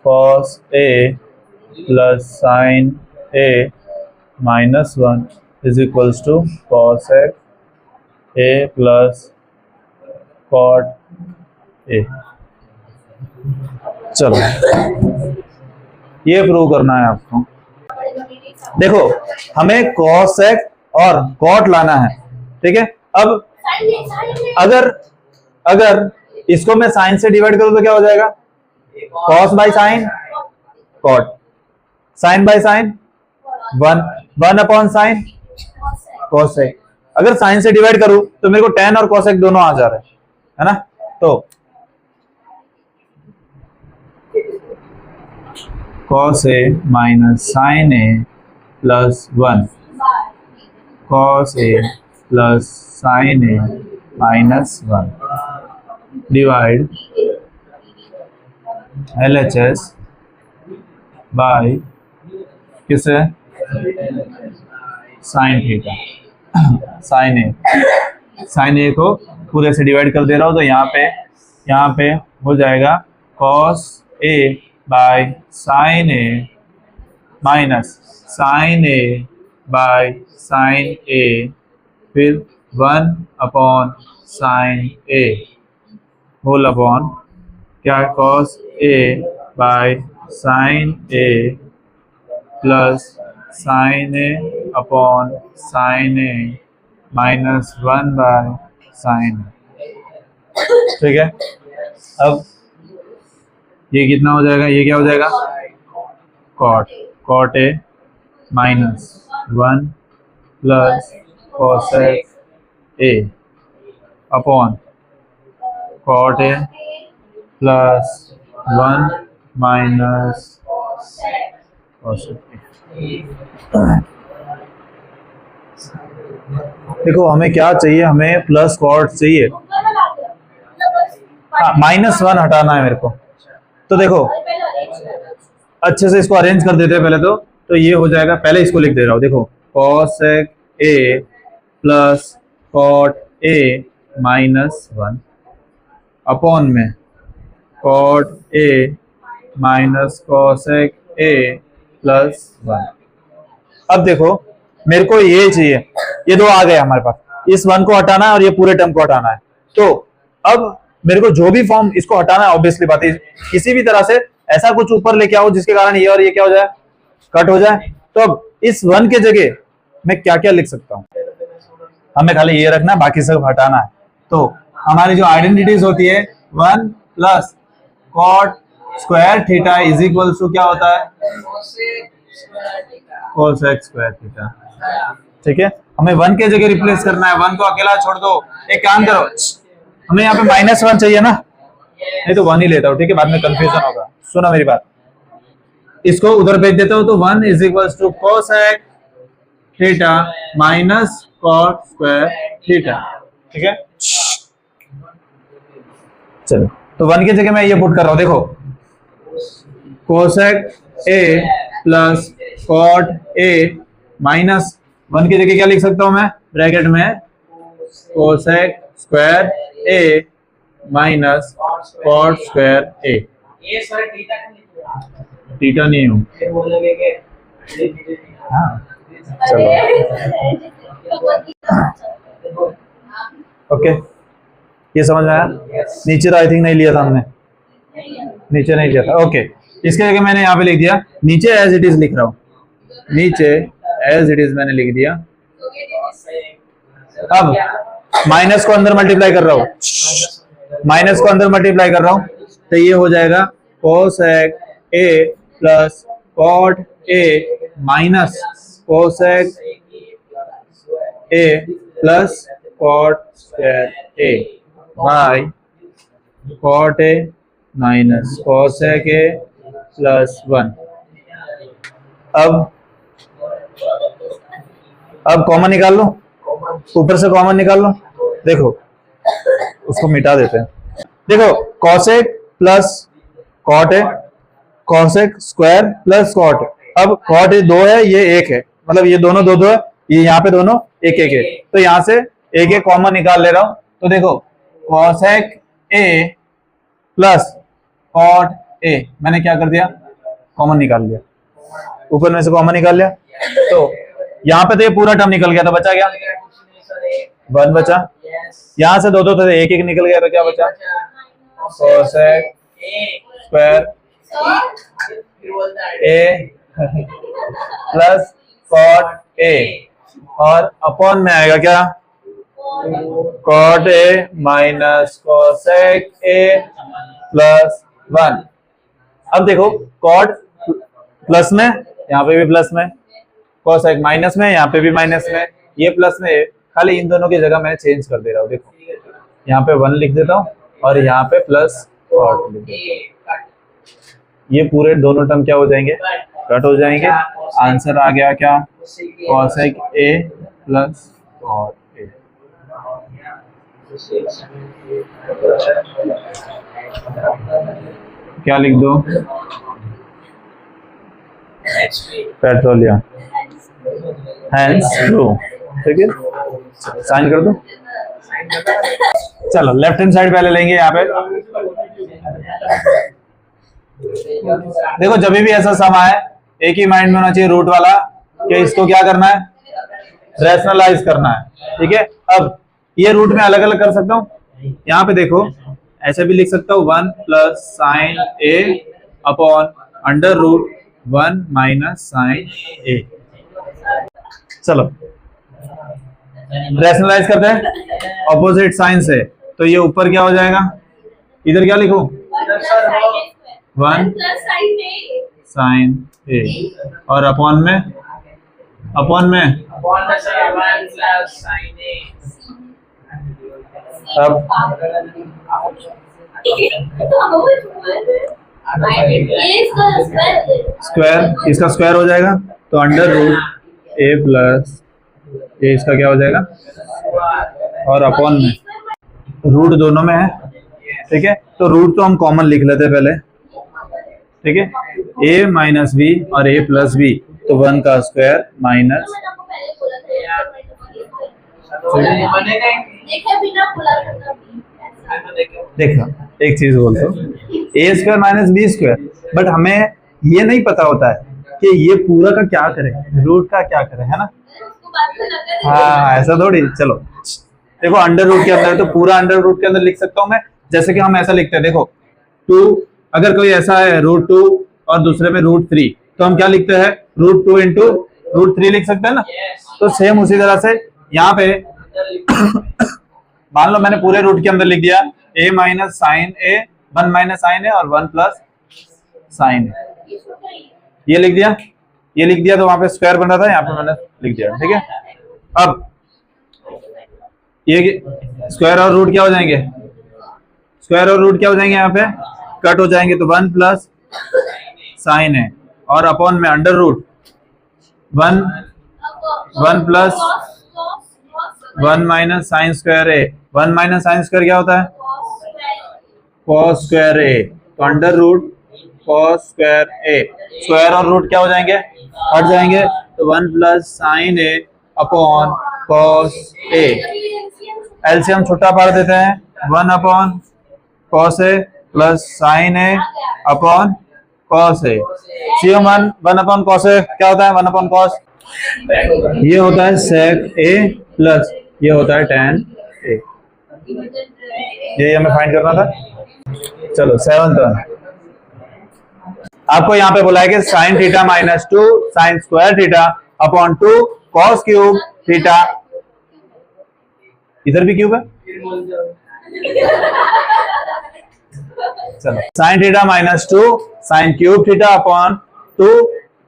cos A plus sine A minus 1 is equals to cos A plus cot A। चलो ये प्रूव करना है आपको। देखो हमें cosec और cot लाना है, ठीक है। अब अगर इसको मैं साइन से डिवाइड करूं तो क्या हो जाएगा cos by sine cot, sine by sine 1 upon sine cosec। अगर साइन से डिवाइड करूं तो मेरे को tan और cosec दोनों आ जा रहे हैं, है ना। तो cos A minus sine A plus 1 cos A plus sine A minus 1 divide LHS by किसे साइन थीटा। साइन A को पूरे से डिवाइड कर दे रहा हूं, तो यहाँ पे हो जाएगा cos A by sine A minus sine A by sine A फिर 1 upon sine A whole upon क्या cos A by sine A plus sine A upon sine A minus 1 by sine, ठीक है। अब ये कितना हो जाएगा, ये क्या हो जाएगा cot A minus 1 plus cosec A upon cot A plus 1 minus cosec A। देखो हमें क्या चाहिए, हमें प्लस cot चाहिए, हाँ माइनस 1 हटाना है मेरे को। तो देखो अच्छे से इसको अरेंज कर देते हैं पहले तो ये हो जाएगा, पहले इसको लिख दे रहा हूँ, देखो cosec a plus cot a minus 1 upon में cot a minus cosec a plus 1। अब देखो मेरे को ये चाहिए, ये दो आ गए हमारे पास, इस 1 को हटाना है और ये पूरे टर्म को हटाना है। तो अब मेरे को जो भी फॉर्म इसको हटाना है, ऑब्वियसली बात है, किसी भी तरह से ऐसा कुछ ऊपर लेके आओ जिसके कारण ये और ये क्या हो जाए, कट हो जाए। तो अब इस 1 के जगह मैं क्या क्या लिख सकता हूँ, हमें खाली ये रखना है, बाकी सब हटाना है। तो हमारी जो आइडेंटिटीज होती है 1 plus cot square theta is equal to क्या होता है, कोसेक स्क्वायर थीटा। ठीक है, हमें 1 के जगह रिप्लेस करना है, 1 को अकेला छोड़ दो। एक काम करो, हमें यहाँ पे -1 चाहिए ना, नहीं तो 1 ही लेता हूँ, ठीक है, बाद में कंफ्यूजन होगा। सुनो मेरी बात, इसको उधर भेज देता हूँ, तो 1 is equal to cosec theta minus cot square theta. ठीक है, चलो तो 1 की जगह मैं ये पुट कर रहा हूँ, देखो cosec a plus cot a minus 1 की जगह क्या लिख सकता हूं मैं, ब्रैकेट में cosec square a minus cot square a। ये सर थीटा थीटा नहीं हूं, फिर बोलोगे कि हाँ चलो ओके, ये समझ में आया। नीचे तो आई थिंक नहीं लिया था हमने, नीचे नहीं लिया था। ओके, इसके जगह मैंने यहाँ पे लिख दिया, नीचे एज इट इज लिख रहा हूँ, नीचे एज इट इज मैंने लिख दिया। अब माइनस को अंदर मल्टीप्लाई कर रहा हूँ, माइनस को अंदर मल्टीप्लाई कर रहा हूँ, तो ये हो जाएगा cosec a plus cot a minus cosec a plus cot square a by cot a minus cosec a plus 1। अब कॉमन निकाल लो, ऊपर से कॉमन निकाल लो, देखो उसको मिटा देते हैं। देखो कोसेक प्लस कॉट है, कोसेक स्क्वायर प्लस कॉट। अब कॉट 2 है, ये 1 है, मतलब ये दोनों 2 2 है, ये यहाँ पे दोनों 1 1 है, तो यहाँ से 1 1 कॉमन निकाल ले रहा हूँ। तो देखो cosec a plus cot a मैंने क्या कर दिया, कॉमन निकाल लिया, ऊपर में से कॉमन निकाल लिया, तो यहाँ पे तो ये पूरा टर्म निकल गया, तो बचा क्या, 1 बचा। यहाँ से 2 2 थे, 1 1 निकल गया, तो क्या बचा, cosec square a plus cot a और अपॉन में आएगा क्या, cot a minus cosec a plus 1। अब देखो कॉट प्लस में, यहाँ पे भी प्लस में, कोसेक माइनस में, यहाँ पे भी माइनस में, ये प्लस में, खाली इन दोनों की जगह मैं चेंज कर दे रहा हूँ। देखो यहाँ पे 1 लिख देता हूँ और यहाँ पे प्लस कॉट लिख देता हूँ, ये पूरे दोनों टर्म क्या हो जाएंगे, कट हो जाएंगे। आंसर आ गया क्या, cosec a plus cot a। क्या लिख दो, पेट्रोलियम, हैंस ट्रू। ठीक है, साइन कर दो। चलो लेफ्ट हैंड साइड पहले लेंगे, यहाँ पे देखो जब भी ऐसा सम आए एक ही माइंड में होना चाहिए रूट वाला, कि इसको क्या करना है, रैशनलाइज करना है। ठीक है, अब ये रूट में अलग अलग कर सकता हूँ, यहाँ पे देखो ऐसे भी लिख सकता हूँ 1 plus sine a upon under root 1 minus sine a। चलो रैशनलाइज करते हैं, ऑपोजिट साइन से, तो ये ऊपर क्या हो जाएगा, इधर क्या लिखूं, 1 साइन a और अपॉन में अब स्क्वायर, इसका स्क्वायर हो जाएगा, तो under root a plus a, इसका क्या हो जाएगा, और अपॉन में रूट दोनों में है। ठीक है, तो रूट तो हम कॉमन लिख लेते हैं पहले। ठीक है, ए माइनस बी और ए प्लस बी, तो 1 का स्क्वायर माइनस, मैंने आपको पहले बोला था यार ये बनेगा ही नहीं। देखे बिना बोला था मैं तो देखे देखो एक चीज बोलते हो, a square minus B square, but हमें ये नहीं पता होता है कि ये पूरा का क्या करे, रूट का क्या करे, है ना। उसको बात में लगा हाँ ऐसा थोड़ी, चलो देखो अंडर रूट के अंदर है तो पूरा अंडर रूट के अंदर लिख सकता हूँ मैं, जैसे कि हम ऐसा लिखते हैं, देखो 2, अगर कोई ऐसा है √2 और दूसरे में √3, तो हम क्या लिखते हैं, √2 इंटू √3 लिख सकते हैं ना। तो सेम उसी तरह से यहाँ पे मान लो मैंने पूरे रूट के अंदर लिख दिया a minus sine a, 1 minus sine a और 1 प्लस साइन ए, ये लिख दिया, ये लिख दिया, तो वहां पे स्क्वायर बन रहा था, यहाँ पे मैंने लिख दिया, ठीक है। अब ये स्क्वायर और रूट क्या हो जाएंगे, स्क्वायर और रूट क्या हो जाएंगे, यहाँ पे कट हो जाएंगे, तो 1 प्लस साइन है और अपॉन में under root 1 plus 1 minus sine square a, 1 minus sine square क्या होता है, कॉस स्क्वायर ए, तो अंडर रूट कॉस स्क्वायर ए, स्क्वायर और रूट क्या हो जाएंगे, हट जाएंगे, तो 1 प्लस साइन ए अपॉन कॉस ए, एलसीएम छुट्टा पार देते हैं, 1 upon cos A plus sine A upon cos a, CM 1 upon cos a क्या होता है, 1 अपॉन कॉस, ये होता है सेक ए प्लस ये होता है tan ए, ये हमें फाइंड करना था। चलो 7th वन, आपको यहाँ पे बोला है कि sine theta minus 2 sine square theta upon 2 cos cube theta, इधर भी क्यूब है, चलो sine theta minus 2 sine cube theta upon 2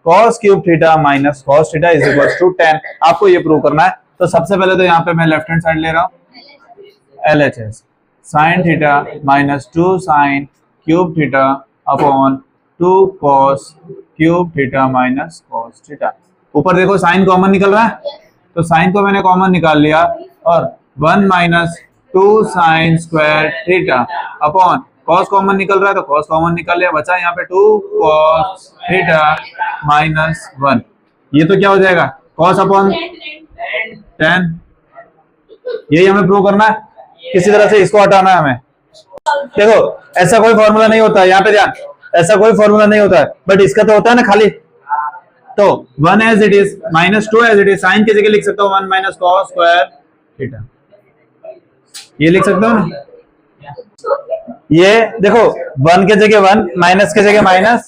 cos cube theta minus cos theta is equal to 10। आपको ये प्रूव करना है, तो सबसे पहले तो यहाँ पे मैं लेफ्ट हैंड साइड ले रहा हूँ LHS, sign theta minus 2 sine cube theta upon 2 cos cube theta minus cos theta, ऊपर देखो साइन कॉमन निकल रहा है, तो साइन को मैंने कॉमन निकाल लिया और 1 minus 2 sine square theta upon cos common निकल रहा है, तो कॉस कॉमन निकाल लिया, बचा यहाँ पे 2 कॉस थीटा माइनस 1, ये तो क्या हो जाएगा, कॉस अपॉन 10, यही हमें प्रूव करना है, किसी तरह से इसको हटाना है हमें। देखो ऐसा कोई फॉर्मूला नहीं होता है, यहाँ पे ध्यान, ऐसा कोई फॉर्मूला नहीं होता है, बट इसका तो होता है ना खाली, तो 1 as it is minus 2 as it is, sine की जगह लिख सकता हूँ 1 माइनस कॉस स्क्वायर थीटा, ये लिख सकता हूँ ना, ये देखो 1 के जगह 1, माइनस के जगह माइनस,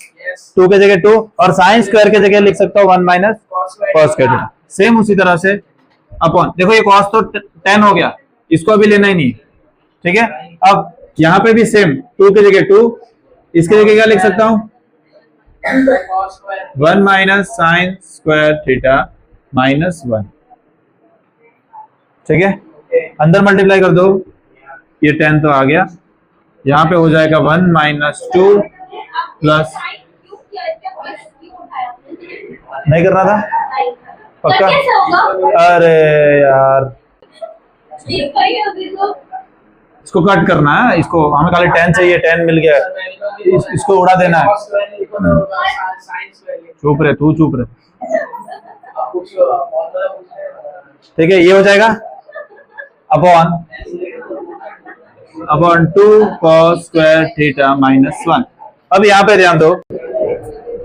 2 के जगह 2 और साइन स्क्वायर के जगह लिख सकता हूँ 1 minus cos square theta, same उसी तरह से अपॉन, देखो ये कॉस तो 10 हो गया, इसको अभी लेना ही नहीं, ठीक है। अब यहाँ पे भी सेम 2 की जगह 2, इसके जगह क्या लिख सकता हूँ 1 minus sine square theta minus 1, ठीक है, अंदर मल्टीप्लाई कर दो, ये 10 तो आ गया, यहाँ पे हो जाएगा 1 माइनस 2 प्लस, नहीं करना था पक्का, अरे यार इसको कट करना है, इसको हमें खाली 10 चाहिए, 10 मिल गया, इसको उड़ा देना है, चुप रहे तू, चुप रहे, ठीक है, ये हो जाएगा upon 2 cos square theta minus 1। अब यहाँ पे ध्यान दो,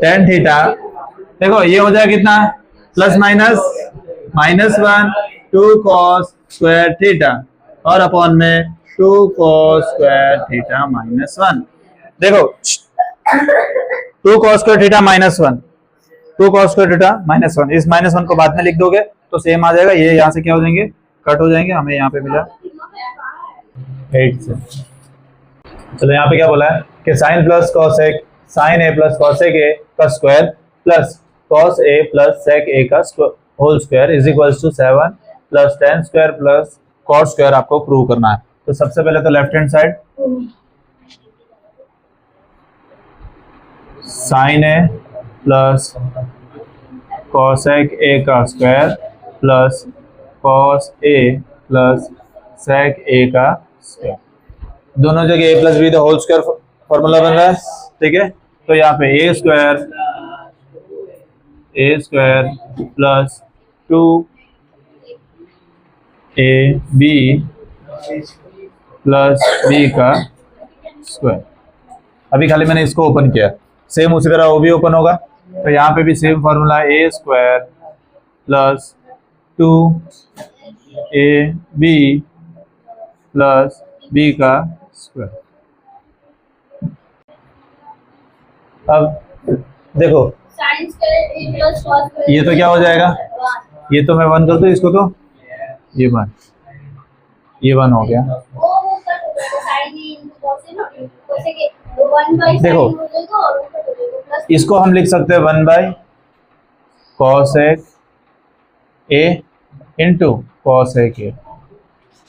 tan थीटा, देखो ये हो जाएगा कितना, plus minus 1 2 cos square theta और अपॉन में 2 कॉस स्क्वायर थीटा माइनस 1, देखो 2 cos square theta minus 1, 2 cos square theta minus 1, इस माइनस 1 को बाद में लिख दोगे तो सेम आ जाएगा, ये यहाँ से क्या हो जाएंगे, कट हो जाएंगे, हमें यहाँ पे मिला 8 से। चलो यहाँ पे क्या बोला है कि sine plus cosec, sine A plus cosec A का square plus cos A plus sec A का whole square is equals to 7 plus tan square plus cos square आपको प्रूव करना है। तो सबसे पहले तो left hand side sine A plus cosec A का square plus cos A plus sec A का स्क्वायर, दोनों जगह a plus B the whole square formula बन रहा है, ठीक है। तो यहाँ पे a square plus 2ab plus B का स्क्वायर। अभी खाली मैंने इसको ओपन किया, सेम उसी तरह वो भी ओपन होगा। तो यहाँ पे भी same formula a square plus 2ab plus B का स्क्वायर। अब देखो साइन स्क्वायर ए प्लस कॉस स्क्वायर, ये तो क्या हो जाएगा, ये तो मैं 1 कर दूं इसको, तो ये 1 हो गया। वो कट हो जाएगा sign A into cos A ना, जैसे कि 1 बाय देखो, साइन हो जाएगा और वो कट हो जाएगा प्लस इसको हम लिख सकते हैं 1 बाय कॉसेक ए इंटू कॉसेक ए,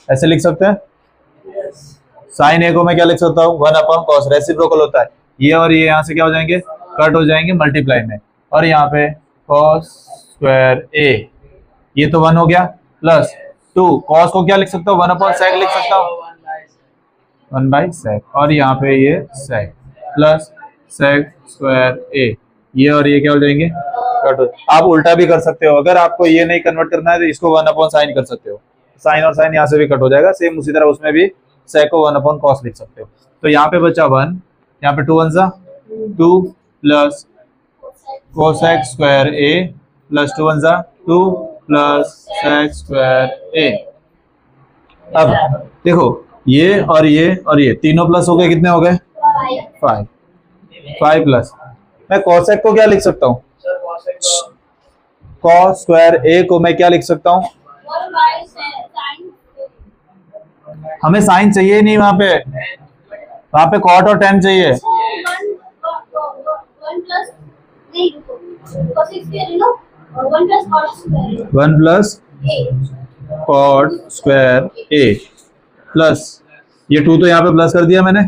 ऐसे लिख सकते हैं। साइन ए को मैं क्या लिख सकता हूँ, 1 अपॉन कॉस, रेसिप्रोकल होता है। ये और ये यहाँ से क्या हो जाएंगे, कट हो जाएंगे मल्टीप्लाई में, और यहाँ पे कॉस स्क्वायर ए, ये तो 1 हो गया, प्लस 2 कॉस को क्या लिख सकता हूँ, 1 अपॉन सेक लिख सकता हूँ, 1 बाई सेक, और यहाँ पे ये सेक प्लस सेक स्क्वायर ए, ये और ये क्या हो जाएंगे, कट हो। आप उल्टा भी कर सकते हो, अगर आपको ये नहीं कन्वर्ट करना है तो इसको 1 अपॉन साइन कर सकते हो, साइन और साइन यहाँ से भी कट हो जाएगा, सेम उसी तरह उसमें भी सेक को 1 अपॉन कॉस लिख सकते हो। तो यहाँ पे बचा 1, यहाँ पे 2 1 जा 2 प्लस कोसेक स्क्वायर ए प्लस 2 1 जा 2 प्लस सेक स्क्वायर ए। अब देखो ये और ये तीनों प्लस हो गए, कितने हो गए, 5 प्लस, मैं कोसेक को क्या लिख सकता हूँ, कॉस स्क्वायर ए को मैं क्या लिख सकता हूँ, 1 बाय साइन, हमें साइन चाहिए ही नहीं, वहां पे कॉट और टेन चाहिए। 1 प्लस नहीं cos square no, 1 plus cos square 1 plus a cot square A plus ये 2 तो यहाँ पे प्लस कर दिया मैंने।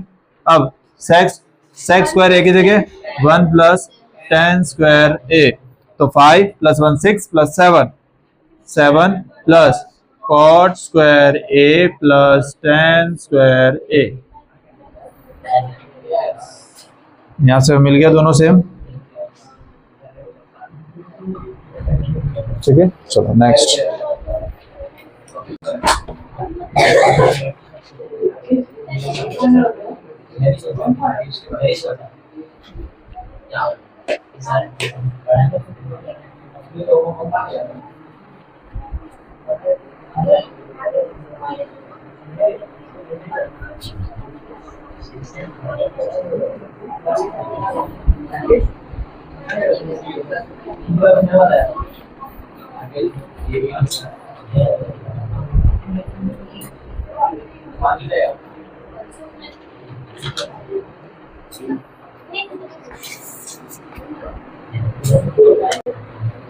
अब सेक स्क्वायर ए की जगह 1 प्लस टेन स्क्वायर ए, तो 5 plus 1 6 plus 7 plus cot square A plus tan square a, यहाँ से मिल गया दोनों सेम। ठीक है, चलो नेक्स्ट।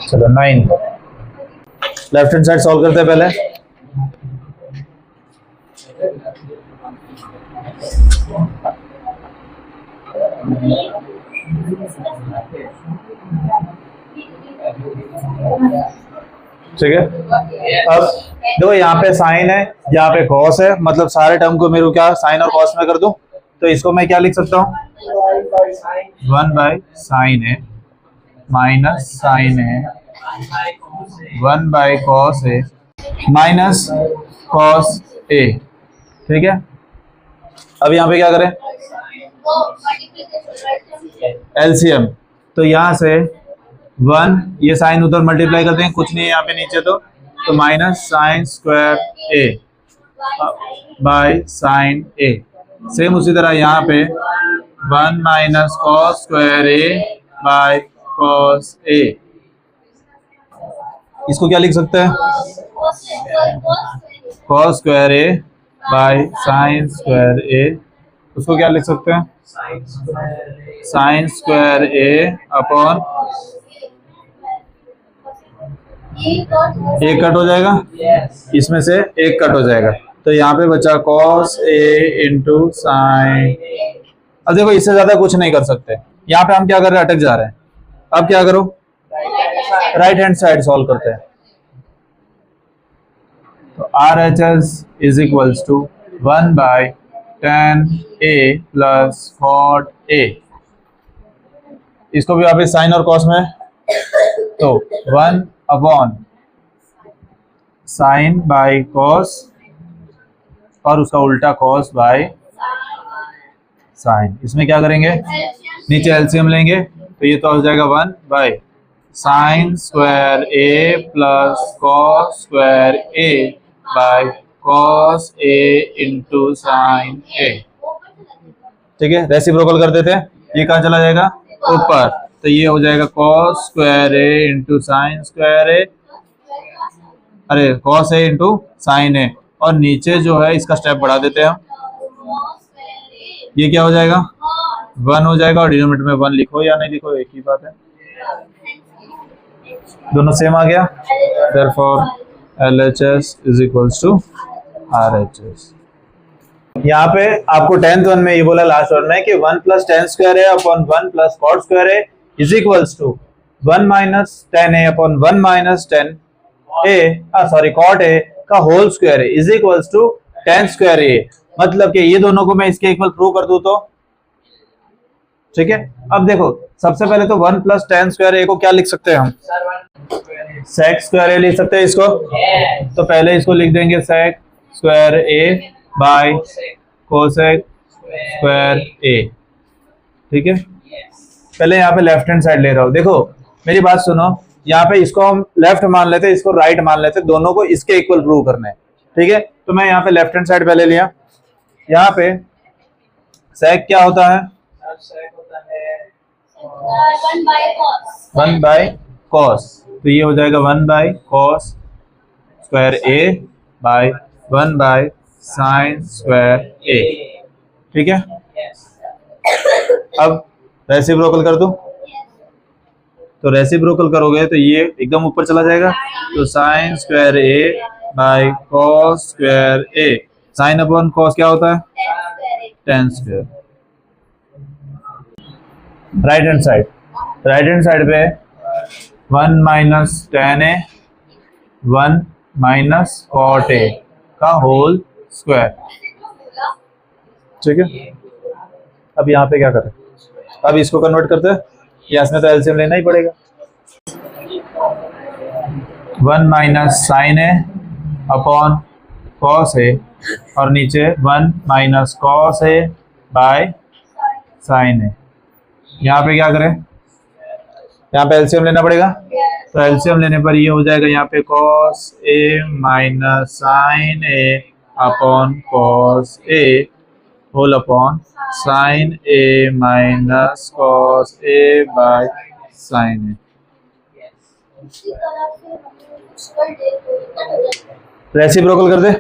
चलो 9, लेफ्ट हैंड साइड सॉल्व करते हैं पहले। ठीक है, अब देखो यहाँ पे साइन है, यहाँ पे कॉस है, मतलब सारे टर्म को मेरे को क्या साइन और कॉस में कर दूं, तो इसको मैं क्या लिख सकता हूँ, 1 बाय साइन है माइनस साइन है 1 by cos A minus cos a. ठीक है, अब यहाँ पे क्या करें, वो मल्टीप्लिकेशन राइट, एलसीएम, तो यहाँ से 1 ये साइन उधर मल्टीप्लाई कर देंगे, कुछ नहीं है यहाँ पे नीचे, तो minus sine square A by sine a. Same उसी तरह यहाँ पे 1 minus cos square A by cos a, इसको क्या लिख सकते हैं, cos square A by sine square a, उसको क्या लिख सकते हैं, साइन स्क्वायर ए अपॉन एक कट हो जाएगा, इसमें से एक कट हो जाएगा, तो यहाँ पे बचा कॉस ए इंटू साइन। अब देखो इससे ज्यादा कुछ नहीं कर सकते, यहाँ पे हम क्या कर रहे हैं, अटक जा रहे हैं। अब क्या करो, राइट हैंड साइड सॉल्व करते हैं, तो RHS is equals to 1 by tan A plus cot A। इसको भी वापस साइन और कॉस में, तो 1 अपॉन साइन बाई कॉस और उसका उल्टा कॉस बाय साइन। इसमें क्या करेंगे, नीचे एलसीएम लेंगे तो ये तो हो जाएगा 1 by sine square A plus cos square A by cos a into sine a. ठीक है, रेसिप्रोकल कर देते हैं, ये कहाँ चला जाएगा ऊपर, तो ये हो जाएगा कॉस स्क्वायर ए इंटू साइन स्क्वायर ए, अरे cos a into sine a, और नीचे जो है इसका स्टेप बढ़ा देते हैं, ये क्या हो जाएगा 1 हो जाएगा, और डिनोमिनेटर में 1 लिखो या नहीं लिखो एक ही बात है, दोनों सेम आ गया। Therefore LHS is equals to RHS। यहाँ पे आपको 10th वन में ये बोला लास्ट वन में कि 1 प्लस टेन स्क्वायर है अपॉन 1 प्लस कॉट स्क्वायर है is equals to 1 minus tan a upon 1 minus tan a sorry cot ए का होल स्क्वायर है is equals to tan square a. मतलब कि ये दोनों को मैं इसके इक्वल प्रूव कर दूं तो ठीक है। अब देखो सबसे पहले तो 1 प्लस टेन स्क्वायर ए को क्या लिख सकते हैं हम, सेक स्क्वायर ए लिख सकते हैं इसको, तो पहले इसको लिख देंगे sec square A by cosec square ए। ठीक है, पहले यहाँ पे लेफ्ट हैंड साइड ले रहा हूँ, देखो मेरी बात सुनो, यहाँ पे इसको हम लेफ्ट मान लेते, इसको राइट मान लेते, दोनों को इसके इक्वल प्रूव करना है। ठीक है, तो मैं यहाँ पे लेफ्ट हैंड साइड पहले लिया, यहाँ पे सेक क्या होता है 1 बाय कॉस, तो ये हो जाएगा 1 by cos square A by 1 by sine square ए। ठीक है, अब रेसिप्रोकल कर दो, तो रेसिप्रोकल करोगे तो ये एकदम ऊपर चला जाएगा, तो sine square A by cos square A, sine upon cos क्या होता है tan square. Right hand side पे 1 minus tan A 1 minus cot ए का होल स्क्वायर। ठीक है, अब यहाँ पे क्या करें, अब इसको कन्वर्ट करते हैं, या इसमें तो एलसीएम लेना ही पड़ेगा, 1 माइनस साइन ए अपॉन कॉस ए, और नीचे 1 minus cos A by sine A. यहाँ पे क्या करें, यहाँ पे एलसीएम लेना पड़ेगा, तो एलसीएम लेने पर ये हो जाएगा यहाँ पे cos A minus sine A upon cos A whole upon sine A minus cos A by sine A. Reciprocal कर दे,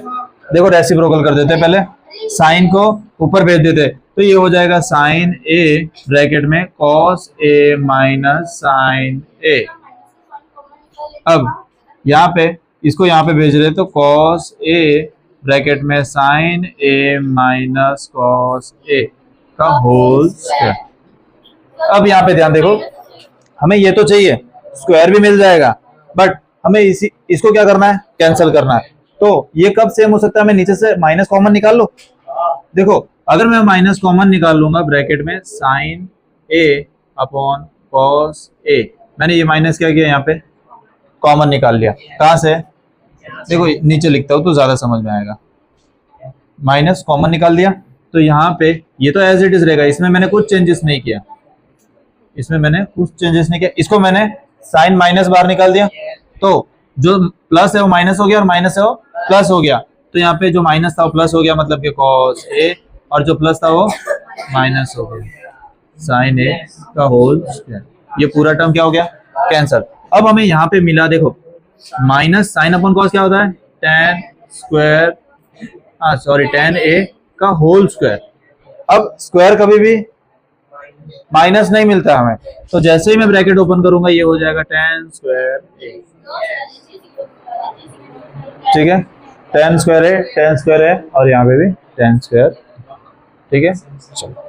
देखो रेसिप्रोकल कर देते पहले, साइन को ऊपर भेज देते, तो ये हो जाएगा साइन ए ब्रैकेट में कॉस ए माइनस साइन ए। अब यहाँ पे इसको यहाँ पे भेज रहे तो कॉस ए ब्रैकेट में साइन ए माइनस कॉस ए का होल स्क्वायर। अब यहाँ पे ध्यान देखो, हमें ये तो चाहिए, स्क्वायर भी मिल जाएगा, बट हमें इसको क्या करना है, कैंसिल करना है। तो ये कब सेम हो सकता है, हमें नीचे से माइनस कॉमन निकाल लो। देखो अगर मैं माइनस कॉमन निकाल लूंगा ब्रैकेट में साइन ए अपॉन कॉस ए, मैंने ये माइनस क्या किया, यहाँ पे कॉमन निकाल लिया, कहाँ से, देखो नीचे लिखता हूँ तो ज्यादा समझ में आएगा, माइनस कॉमन निकाल दिया, तो यहाँ पे ये तो एज इट इज रहेगा, इसमें मैंने कुछ चेंजेस नहीं किया, इसको मैंने साइन माइनस बाहर निकाल दिया, तो जो प्लस है वो माइनस हो गया और माइनस है वो प्लस हो गया, तो यहाँ पे जो माइनस था वो प्लस हो गया, मतलब कि कॉस ए, और जो प्लस था वो माइनस हो गया, साइन ए का होल स्क्वायर। ये पूरा टर्म क्या हो गया, कैंसल। अब हमें यहाँ पे मिला, देखो माइनस साइन अपॉन कॉस क्या होता है टेन स्क्वायर, सॉरी टेन ए का होल स्क्वायर। अब स्क्वायर कभी भी माइनस नहीं मिलता हमें, तो जैसे ही मैं ब्रैकेट ओपन करूंगा ये हो जाएगा टेन स्क्वायर ए। ठीक है, टेन स्क्वायर है और यहाँ पे भी टेन स्क्वायर। ठीक है, चलो।